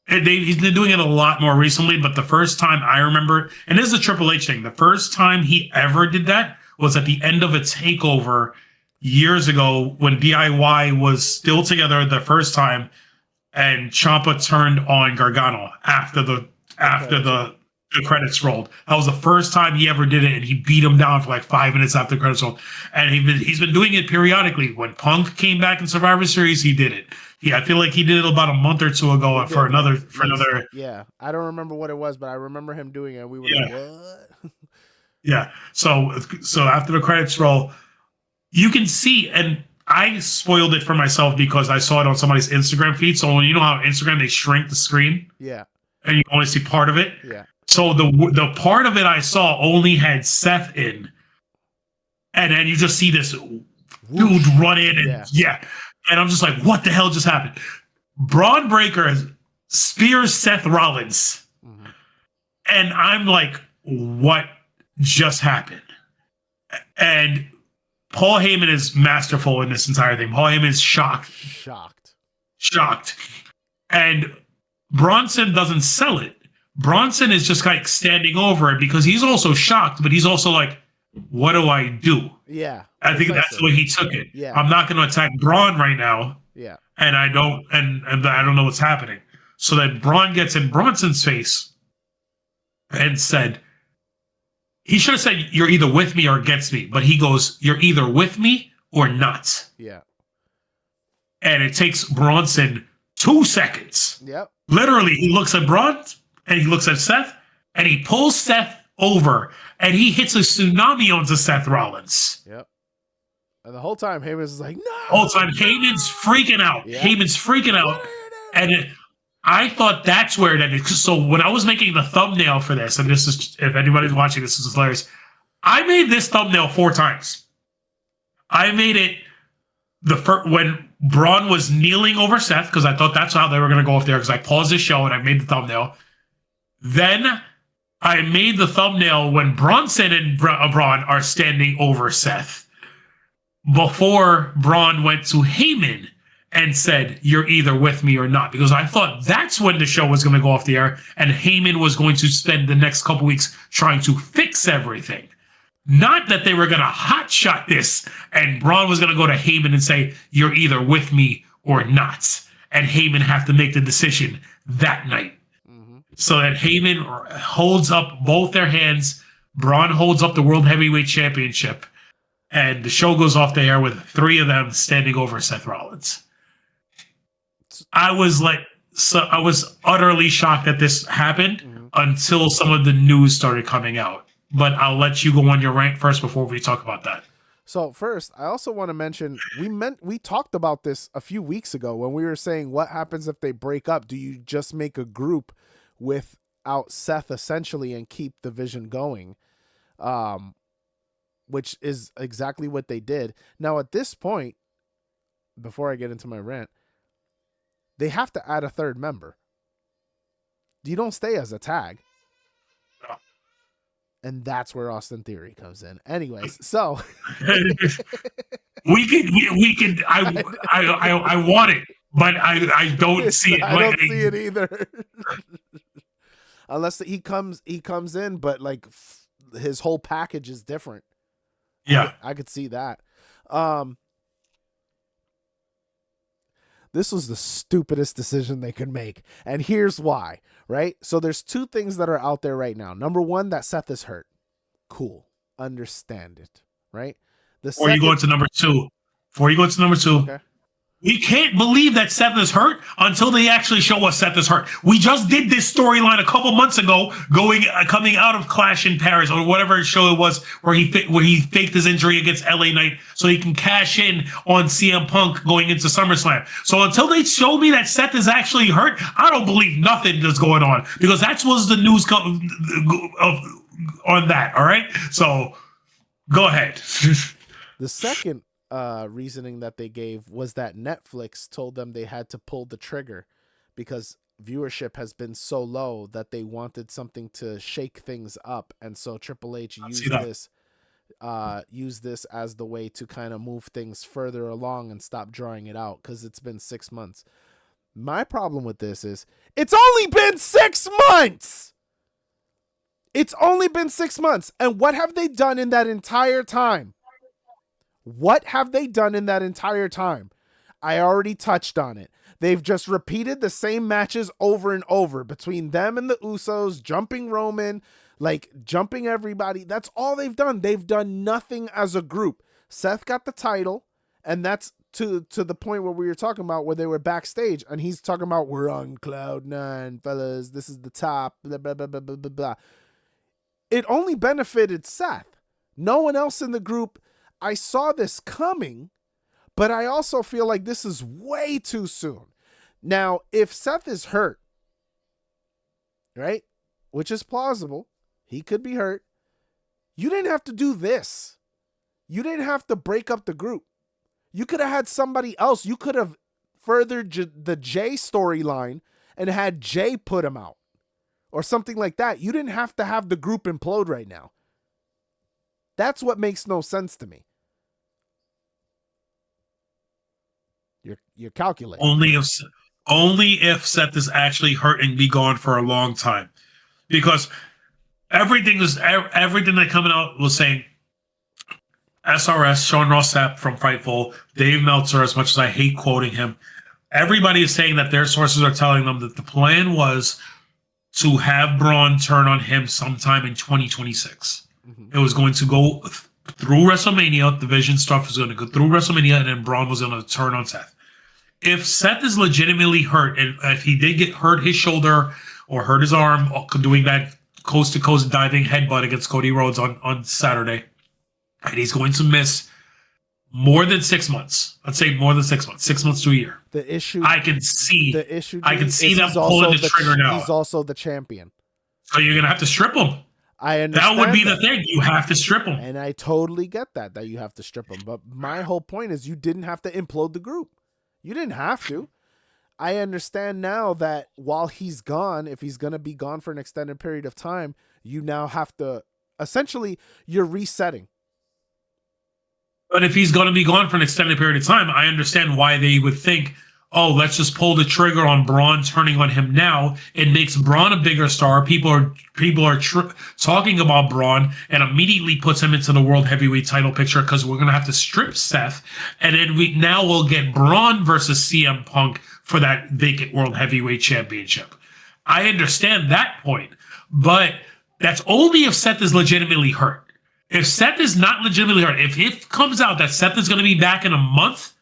He's been doing it a lot more recently, but the first time I remember, and this is a Triple H thing, the first time he ever did that was at the end of a takeover years ago when DIY was still together the first time. And Ciampa turned on Gargano after the credits rolled. That was the first time he ever did it, and he beat him down for like 5 minutes after the credits rolled. And he's been doing it periodically. When Punk came back in Survivor Series, he did it. Yeah, I feel like he did it about a month or two ago for another. Yeah, I don't remember what it was, but I remember him doing it. We were like, what? Yeah. So after the credits roll, you can see, and I spoiled it for myself because I saw it on somebody's Instagram feed. So when you know how Instagram, they shrink the screen. Yeah. And you only see part of it. Yeah. So the part of it I saw only had Seth in. And then you just see this dude run in and And I'm just like, what the hell just happened? Braun Breaker spears Seth Rollins. Mm-hmm. And I'm like, what just happened? And Paul Heyman is masterful in this entire thing. Paul Heyman is shocked. And Bronson doesn't sell it. Bronson is just like standing over it because he's also shocked, but he's also like, what do I do? Yeah. I think that's Precisely. the way he took it. Yeah. I'm not going to attack Braun right now, Yeah. and I don't, and I don't know what's happening. So then Braun gets in Bronson's face and said, he should have said, "You're either with me or against me," but he goes, "You're either with me or not." Yeah. And it takes Bronson 2 seconds. Yep. Literally, he looks at Braun and he looks at Seth and he pulls Seth over and he hits a tsunami onto Seth Rollins. Yep. And the whole time, Heyman's is like, no. All time, Heyman's freaking out. Yeah. Heyman's freaking out. And I thought that's where it ended. So when I was making the thumbnail for this, and this is, if anybody's watching, this is hilarious. I made this thumbnail 4 times. I made it when Braun was kneeling over Seth, because I thought that's how they were going to go off there, because I paused the show and I made the thumbnail. Then I made the thumbnail when Bronson and Braun are standing over Seth, before Braun went to Heyman and said, "You're either with me or not," because I thought that's when the show was going to go off the air and Heyman was going to spend the next couple weeks trying to fix everything. Not that they were going to hotshot this and Braun was going to go to Heyman and say, "You're either with me or not." And Heyman have to make the decision that night. Mm-hmm. So that Heyman holds up both their hands. Braun holds up the World Heavyweight Championship. And the show goes off the air with 3 of them standing over Seth Rollins. I was utterly shocked that this happened until some of the news started coming out. But I'll let you go on your rant first before we talk about that. So first, I also want to mention we talked about this a few weeks ago when we were saying what happens if they break up. Do you just make a group without Seth essentially and keep the vision going? Which is exactly what they did. Now at this point, before I get into my rant, they have to add a 3rd member. You don't stay as a tag. And that's where Austin Theory comes in. Anyways, so we could. I want it, but I don't see it. I don't see it either. Unless he comes in, but like his whole package is different. Yeah, I could see that. This was the stupidest decision they could make. And here's why, right? So there's 2 things that are out there right now. Number 1, that Seth is hurt. Cool. Understand it, right? Before you go into number 2. Okay. We can't believe that Seth is hurt until they actually show us Seth is hurt. We just did this storyline a couple months ago, coming out of Clash in Paris or whatever show it was, where he faked his injury against LA Knight so he can cash in on CM Punk going into SummerSlam. So until they show me that Seth is actually hurt, I don't believe nothing that's going on, because that was the news on that. All right, so go ahead. The second reasoning that they gave was that Netflix told them they had to pull the trigger because viewership has been so low that they wanted something to shake things up, and so Triple H used this as the way to kind of move things further along and stop drawing it out, because it's been 6 months. My problem with this is it's only been 6 months. It's only been 6 months, and what have they done in that entire time? What have they done in that entire time? I already touched on it. They've just repeated the same matches over and over between them and the Usos, jumping Roman, like jumping everybody. That's all they've done. They've done nothing as a group. Seth got the title, and that's to the point where we were talking about where they were backstage, and he's talking about, we're on cloud 9, fellas. This is the top, blah, blah, blah, blah, blah, blah, blah. It only benefited Seth. No one else in the group. I saw this coming, but I also feel like this is way too soon. Now, if Seth is hurt, right, which is plausible, he could be hurt, you didn't have to do this. You didn't have to break up the group. You could have had somebody else. You could have furthered the Jay storyline and had Jay put him out or something like that. You didn't have to have the group implode right now. That's what makes no sense to me. You're calculating. Only if Seth is actually hurt and be gone for a long time, because everything that coming out was saying SRS, Sean Ross Sapp from Fightful, Dave Meltzer, as much as I hate quoting him, everybody is saying that their sources are telling them that the plan was to have Braun turn on him sometime in 2026. Mm-hmm. It was going to go through WrestleMania. Division stuff was going to go through WrestleMania, and then Braun was going to turn on Seth. If Seth is legitimately hurt, and if he did get hurt his shoulder or hurt his arm doing that coast-to-coast diving headbutt against Cody Rhodes on Saturday, and he's going to miss more than 6 months. I'd say more than 6 months. 6 months to a year. The issue I can see them pulling the trigger now. He's also the champion. So you're gonna have to strip him. I understand. That would be the thing. You have to strip him. And I totally get that you have to strip him. But my whole point is you didn't have to implode the group. You didn't have to. I understand now that while he's gone, if he's gonna be gone for an extended period of time, you now have to essentially you're resetting. But if he's going to be gone for an extended period of time, I understand why they would think, oh, let's just pull the trigger on Braun turning on him now. It makes Braun a bigger star. People are talking about Braun, and immediately puts him into the world heavyweight title picture because we're going to have to strip Seth, and then we'll get Braun versus CM Punk for that vacant world heavyweight championship. I understand that point, but that's only if Seth is legitimately hurt. If Seth is not legitimately hurt, if it comes out that Seth is going to be back in a month,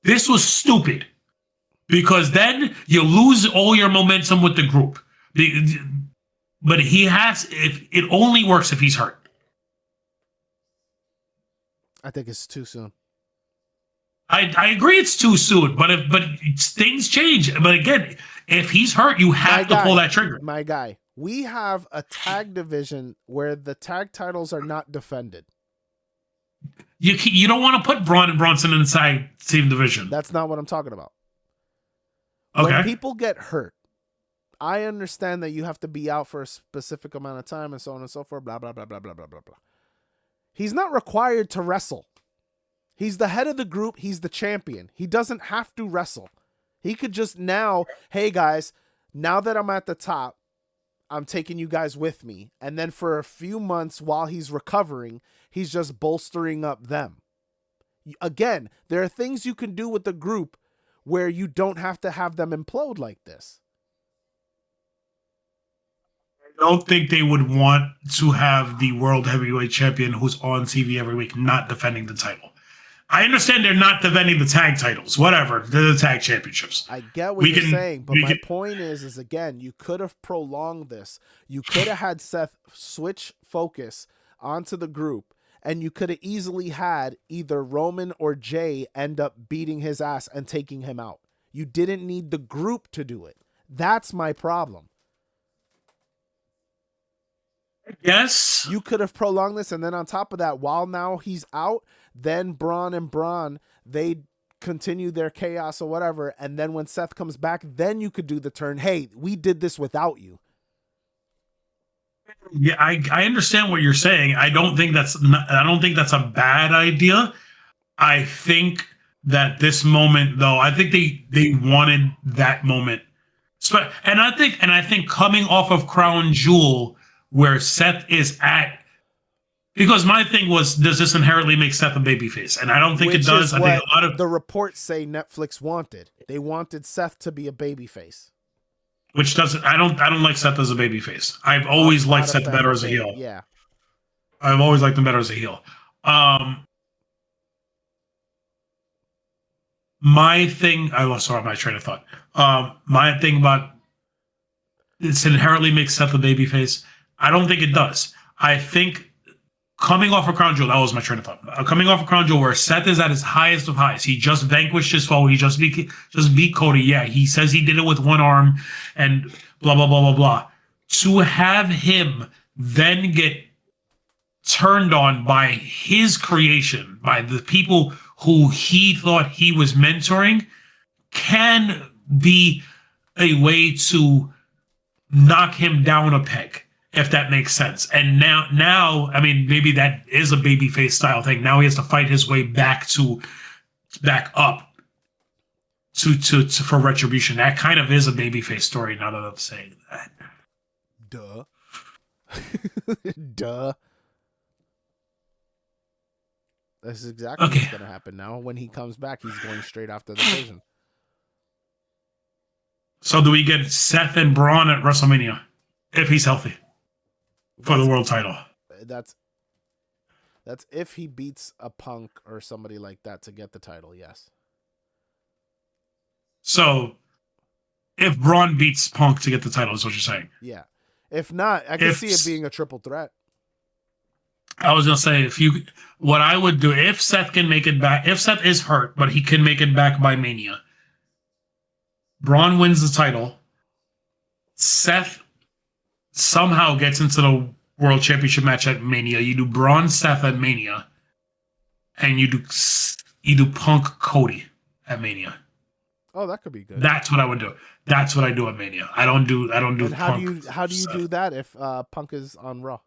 this was stupid. Because then you lose all your momentum with the group. But it only works if he's hurt. I think it's too soon. I agree it's too soon, but things change. But again, if he's hurt, you have to pull that trigger. My guy. We have a tag division where the tag titles are not defended. You don't want to put Braun and Bronson inside same division. That's not what I'm talking about. Okay. When people get hurt, I understand that you have to be out for a specific amount of time and so on and so forth, blah, blah, blah, blah, blah, blah, blah, blah. He's not required to wrestle. He's the head of the group. He's the champion. He doesn't have to wrestle. He could just now, hey guys, now that I'm at the top, I'm taking you guys with me. And then for a few months while he's recovering, he's just bolstering up them. Again, there are things you can do with the group where you don't have to have them implode like this. I don't think they would want to have the world heavyweight champion who's on TV every week not defending the title. I understand they're not defending the tag titles, whatever, the tag championships. I get what you're saying, but my point is again, you could have prolonged this. You could have had Seth switch focus onto the group, and you could have easily had either Roman or Jay end up beating his ass and taking him out. You didn't need the group to do it. That's my problem. Yes. You could have prolonged this, and then on top of that, while now he's out, then Braun and Braun, they continue their chaos or whatever, and then when Seth comes back, then you could do the turn. Hey, we did this without you. Yeah, I understand what you're saying. I don't think that's a bad idea. I think that this moment, though, I think they wanted that moment. And I think coming off of Crown Jewel, where Seth is at, because my thing was, does this inherently make Seth a babyface? And I don't think it does. I think a lot of the reports say Netflix wanted. They wanted Seth to be a babyface. Which doesn't. I don't like Seth as a babyface. I've always liked Seth better as a heel. Yeah, I've always liked him better as a heel. My thing. I lost my train of thought. My thing about it's inherently makes Seth a babyface. I don't think it does. I think coming off of Crown Jewel, that was my train of thought. Coming off of Crown Jewel, where Seth is at his highest of highs, he just vanquished his foe. He just beat Cody. Yeah, he says he did it with one arm, and blah blah blah blah blah. To have him then get turned on by his creation, by the people who he thought he was mentoring, can be a way to knock him down a peg, if that makes sense. And now, I mean, maybe that is a babyface style thing. Now he has to fight his way back up for Retribution. That kind of is a babyface story. Now that I'm saying that. Duh. Duh. That's exactly what's going to happen now. When he comes back, he's going straight after the Vision. So do we get Seth and Braun at WrestleMania if he's healthy for the world title? That's if he beats a Punk or somebody like that to get the title. Yes. So if Braun beats Punk to get the title, is what you're saying? Yeah. If not, I can see it being a triple threat. I was gonna say what I would do if Seth can make it back. If Seth is hurt, but he can make it back by Mania. Braun wins the title. Seth somehow gets into the World Championship match at Mania. You do Braun Seth at Mania, and you do Punk Cody at Mania. Oh, that could be good. That's what I would do. That's what I do at Mania. I don't do. And how Punk do you do that if Punk is on Raw?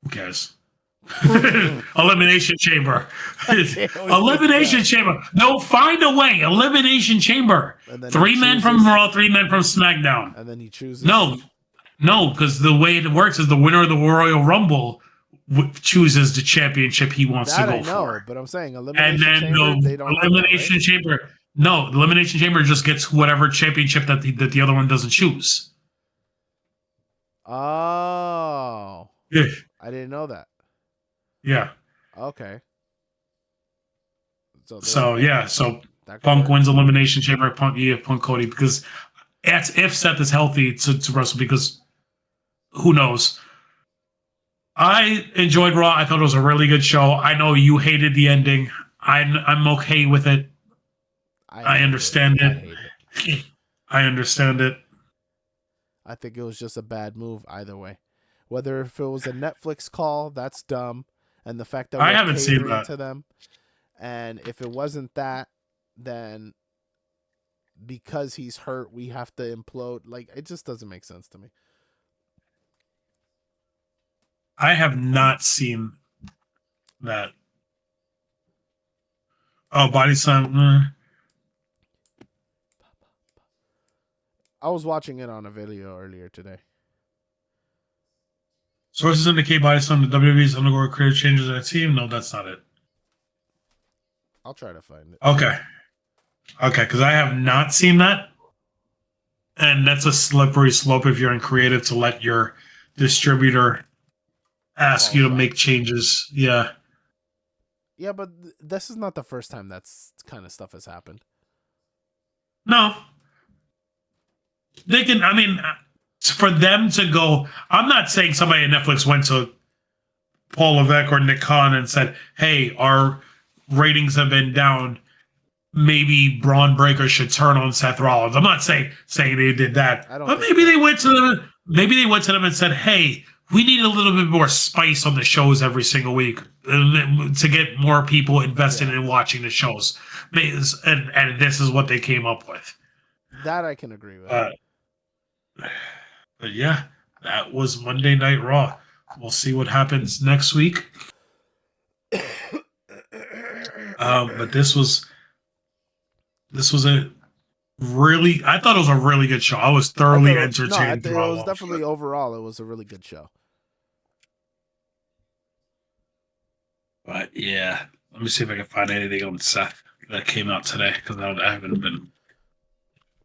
Who cares? Elimination Chamber. Elimination Chamber. No, find a way. Elimination Chamber. 3 men from Raw, 3 men from SmackDown. And then he chooses. No, because the way it works is the winner of the Royal Rumble chooses the championship he wants to go for. But I'm saying Elimination Chamber. They don't Elimination Chamber. No, the Elimination Chamber just gets whatever championship that the other one doesn't choose. Oh. Yeah. I didn't know that. Yeah. Okay. So Punk wins Elimination Chamber. Punk Cody, because that's if Seth is healthy to wrestle, because who knows? I enjoyed Raw. I thought it was a really good show. I know you hated the ending. I'm okay with it. I understand it. I understand it. I think it was just a bad move either way. Whether if it was a Netflix call, that's dumb. And the fact that I haven't seen that to them. And if it wasn't that, then because he's hurt, we have to implode. Like, it just doesn't make sense to me. I have not seen that. Oh, Body Slam. I was watching it on a video earlier today. Sources indicate Body Slam the WWE's undergoing creative changes in the team. No, that's not it. I'll try to find it. Okay, because I have not seen that. And that's a slippery slope if you're in creative to let your distributor ask you to make changes. Yeah. Yeah, but this is not the first time that's kind of stuff has happened. No. They can, I mean, for them to go, I'm not saying somebody at Netflix went to Paul Levesque or Nick Khan and said, hey, our ratings have been down. Maybe Braun Breaker should turn on Seth Rollins. I'm not saying they did that. But maybe they went to them and said, hey, we need a little bit more spice on the shows every single week to get more people invested in watching the shows. And this is what they came up with. That I can agree with. But yeah, that was Monday Night Raw. We'll see what happens next week. But this was a really, I thought it was a really good show. I was thoroughly entertained. It was definitely overall, it was a really good show. But yeah, let me see if I can find anything on Seth that came out today, because I haven't been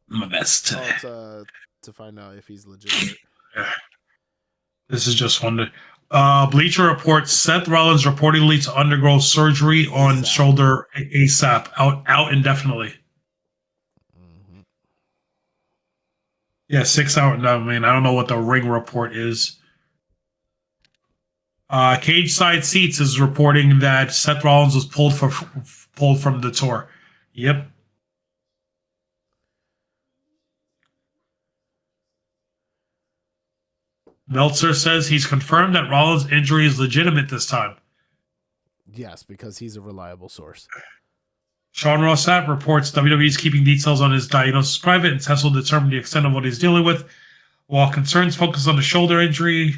my best today. To find out if he's legitimate. Yeah. This is just one. Bleacher reports Seth Rollins reportedly to undergo surgery on shoulder ASAP, out indefinitely. Mm-hmm. Yeah, 6 hours. No, I mean, I don't know what the Ring report is. Cage Side Seats is reporting that Seth Rollins was pulled from the tour. Yep. Meltzer says he's confirmed that Rollins' injury is legitimate this time. Yes, because he's a reliable source. Sean Ross Sapp reports WWE is keeping details on his diagnosis private, and tests will determine the extent of what he's dealing with. While concerns focus on the shoulder injury,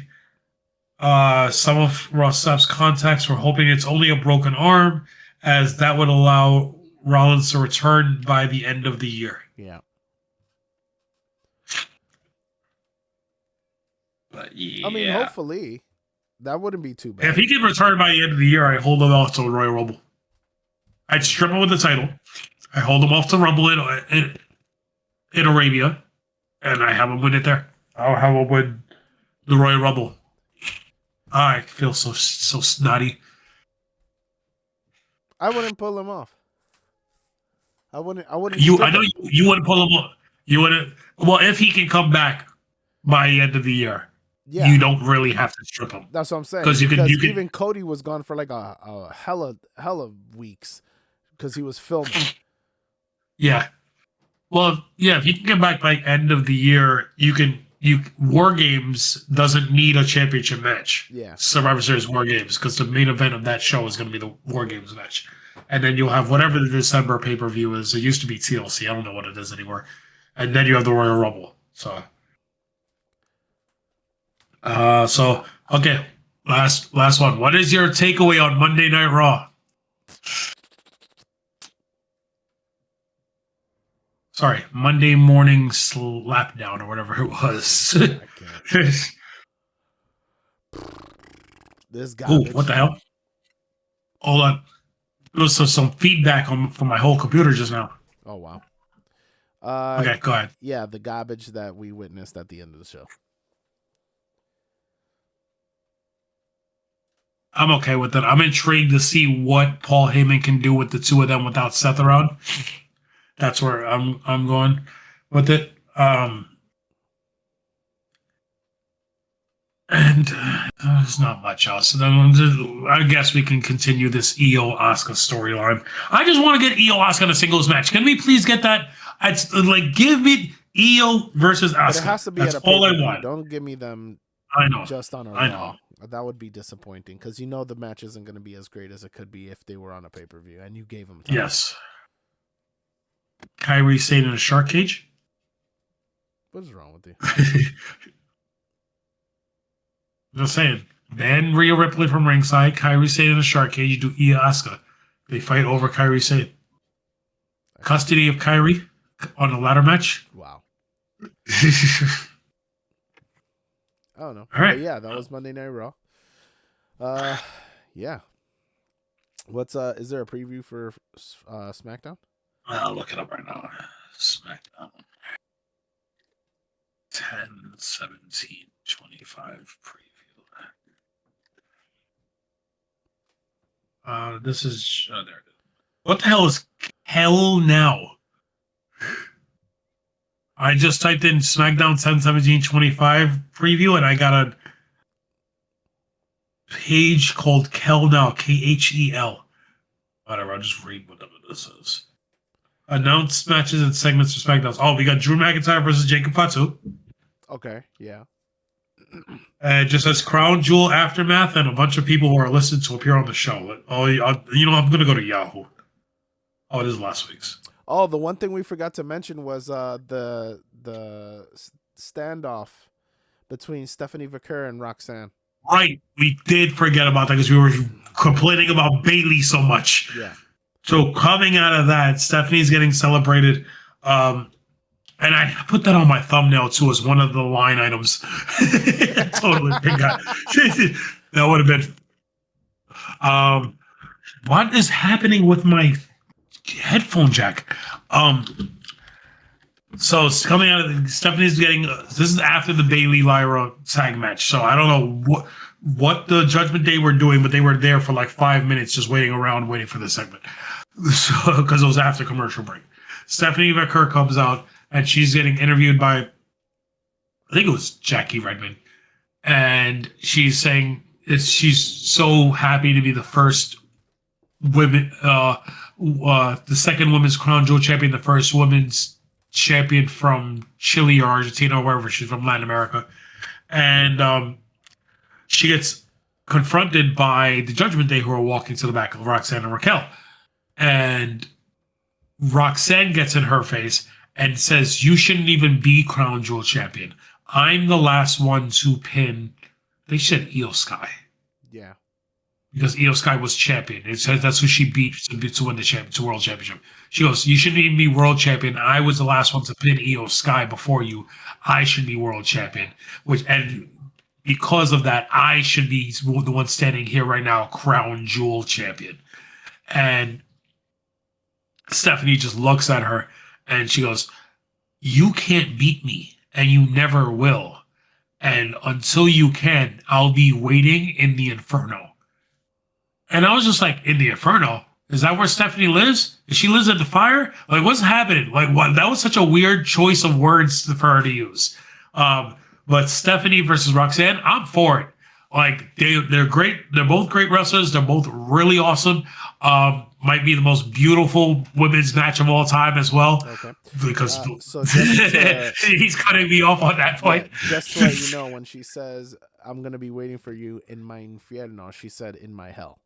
some of Ross Sapp's contacts were hoping it's only a broken arm, as that would allow Rollins to return by the end of the year. Yeah. But yeah. I mean, hopefully, that wouldn't be too bad. If he can return by the end of the year, I hold him off to Royal Rumble. I'd strip him with the title. I hold him off to Rumble in Arabia, and I have him win it there. I'll have him win the Royal Rumble. I feel so snotty. I wouldn't pull him off. I wouldn't. I know you wouldn't pull him off. You wouldn't. Well, if he can come back by the end of the year, you don't really have to strip him. That's what I'm saying. Because even Cody was gone for like a hella weeks because he was filming. Yeah. Well, yeah. If you can get back by end of the year, War Games doesn't need a championship match. Yeah. Survivor Series War Games, because the main event of that show is going to be the War Games match. And then you'll have whatever the December pay-per-view is. It used to be TLC. I don't know what it is anymore. And then you have the Royal Rumble. So okay. Last one. What is your takeaway on Monday Night Raw? Sorry, Monday morning slapdown or whatever it was. This guy. Oh, what the hell? Hold on. There was some feedback from my whole computer just now. Oh, wow. Okay, go ahead. Yeah, the garbage that we witnessed at the end of the show. I'm okay with it. I'm intrigued to see what Paul Heyman can do with the two of them without Seth around. That's where I'm going with it. And there's not much else. I guess we can continue this Io Asuka storyline. I just want to get Io Asuka in a singles match. Can we please get that? It's like, give me Io versus Asuka. But it has to be That's at a all I want. Don't give me them. I know. Just on a Raw. That would be disappointing because the match isn't going to be as great as it could be if they were on a pay-per-view and you gave them time. Yes. Kyrie stayed in a shark cage. What is wrong with you? Just saying. Ban Rhea Ripley from ringside. Kyrie stayed in a shark cage. You do Io Asuka. They fight over Kyrie Sane. Custody of Kyrie on a ladder match. Wow. I don't know. All right. But yeah, that was Monday Night Raw. Yeah. What's is there a preview for SmackDown? I'll look it up right now. SmackDown. 10/17/25 preview. This is there it is. What the hell is hell now? I just typed in SmackDown 10/17/25 preview and I got a page called Kel Now, KHEL. Whatever, I'll just read whatever this is. Announced matches and segments for SmackDown. Oh, we got Drew McIntyre versus Jacob Fatu. Okay, yeah. It just says Crown Jewel Aftermath and a bunch of people who are listed to appear on the show. Oh, I'm going to go to Yahoo. Oh, it is last week's. Oh, the one thing we forgot to mention was the standoff between Stephanie Vaquer and Roxanne. Right, we did forget about that because we were complaining about Bayley so much. Yeah. So coming out of that, Stephanie's getting celebrated. And I put that on my thumbnail too as one of the line items. Totally forgot. That would have been. What is happening with my headphone jack? So it's coming out of Stephanie's getting. This is after the Bayley Lyra tag match. So I don't know what the Judgment Day were doing, but they were there for like 5 minutes, just waiting around, waiting for the segment. So because it was after commercial break. Stephanie Vaquer comes out and she's getting interviewed by, I think it was Jackie Redmond, and she's saying she's so happy to be the first women, the second women's Crown Jewel champion, the first women's champion from Chile or Argentina or wherever she's from, Latin America, and she gets confronted by the Judgment Day who are walking to the back of Roxanne and Raquel, and Roxanne gets in her face and says, "You shouldn't even be Crown Jewel champion. I'm the last one to pin." They said Io Sky. Yeah. because Io Sky was champion. It says that's who she beat to win the world championship. She goes, "You shouldn't even be world champion. I was the last one to pin Io Sky before you. I should be world champion." And because of that, I should be the one standing here right now, crown jewel champion. And Stephanie just looks at her and she goes, "You can't beat me, and you never will. And until you can, I'll be waiting in the Inferno." And I was just like, in the Inferno? Is that where Stephanie lives? If she lives at the fire? Like, what's happening? Like, what? That was such a weird choice of words for her to use. But Stephanie versus Roxanne, I'm for it. Like, they're great. They're both great wrestlers. They're both really awesome. Might be the most beautiful women's match of all time as well. Okay. Because so he's cutting me off on that point. Yeah, just to let you know, when she says, "I'm going to be waiting for you in my infierno," she said, "in my hell."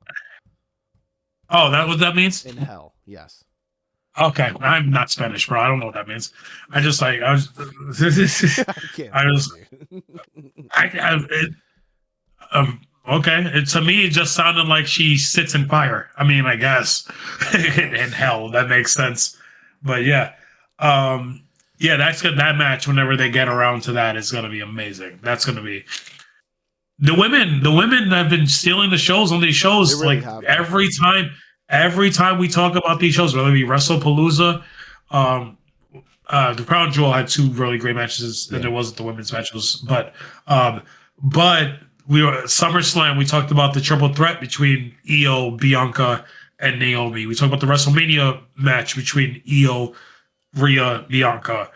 Oh, that what that means? In hell, yes. Okay, I'm not Spanish, bro. I don't know what that means. I just like I was. Okay. To me, it just sounded like she sits in fire. I mean, I guess in hell that makes sense. But yeah, that's good. That match, whenever they get around to that, is gonna be amazing. That's gonna be the women. The women have been stealing the shows on these shows. Really like every time we talk about these shows, whether it be WrestlePalooza, the Crown Jewel had two really great matches, and it wasn't the women's matches, but we were SummerSlam. We talked about the triple threat between Io, Bianca, and Naomi. We talked about the WrestleMania match between Io, Rhea, Bianca.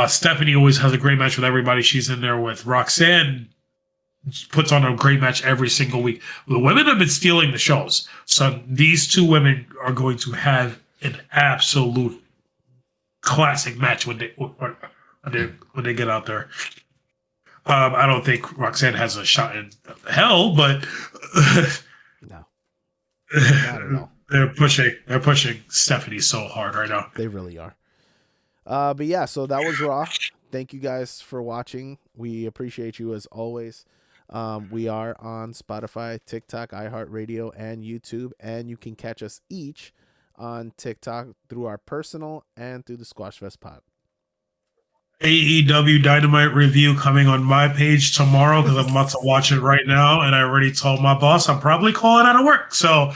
Stephanie always has a great match with everybody she's in there with. Roxanne puts on a great match every single week. The women have been stealing the shows, so these two women are going to have an absolute classic match when they get out there. I don't think Roxanne has a shot in hell, but no, not at all. They're pushing Stephanie so hard right now. They really are. But yeah, so that was Raw. Thank you guys for watching. We appreciate you as always. We are on Spotify, TikTok, iHeartRadio, and YouTube, and you can catch us each on TikTok through our personal and through the Squashfest pod. AEW Dynamite review coming on my page tomorrow because I'm about to watch it right now, and I already told my boss I'm probably calling out of work. So,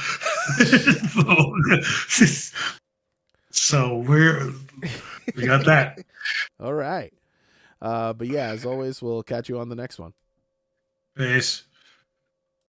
so we got that. All right. But yeah, as always, we'll catch you on the next one. Peace.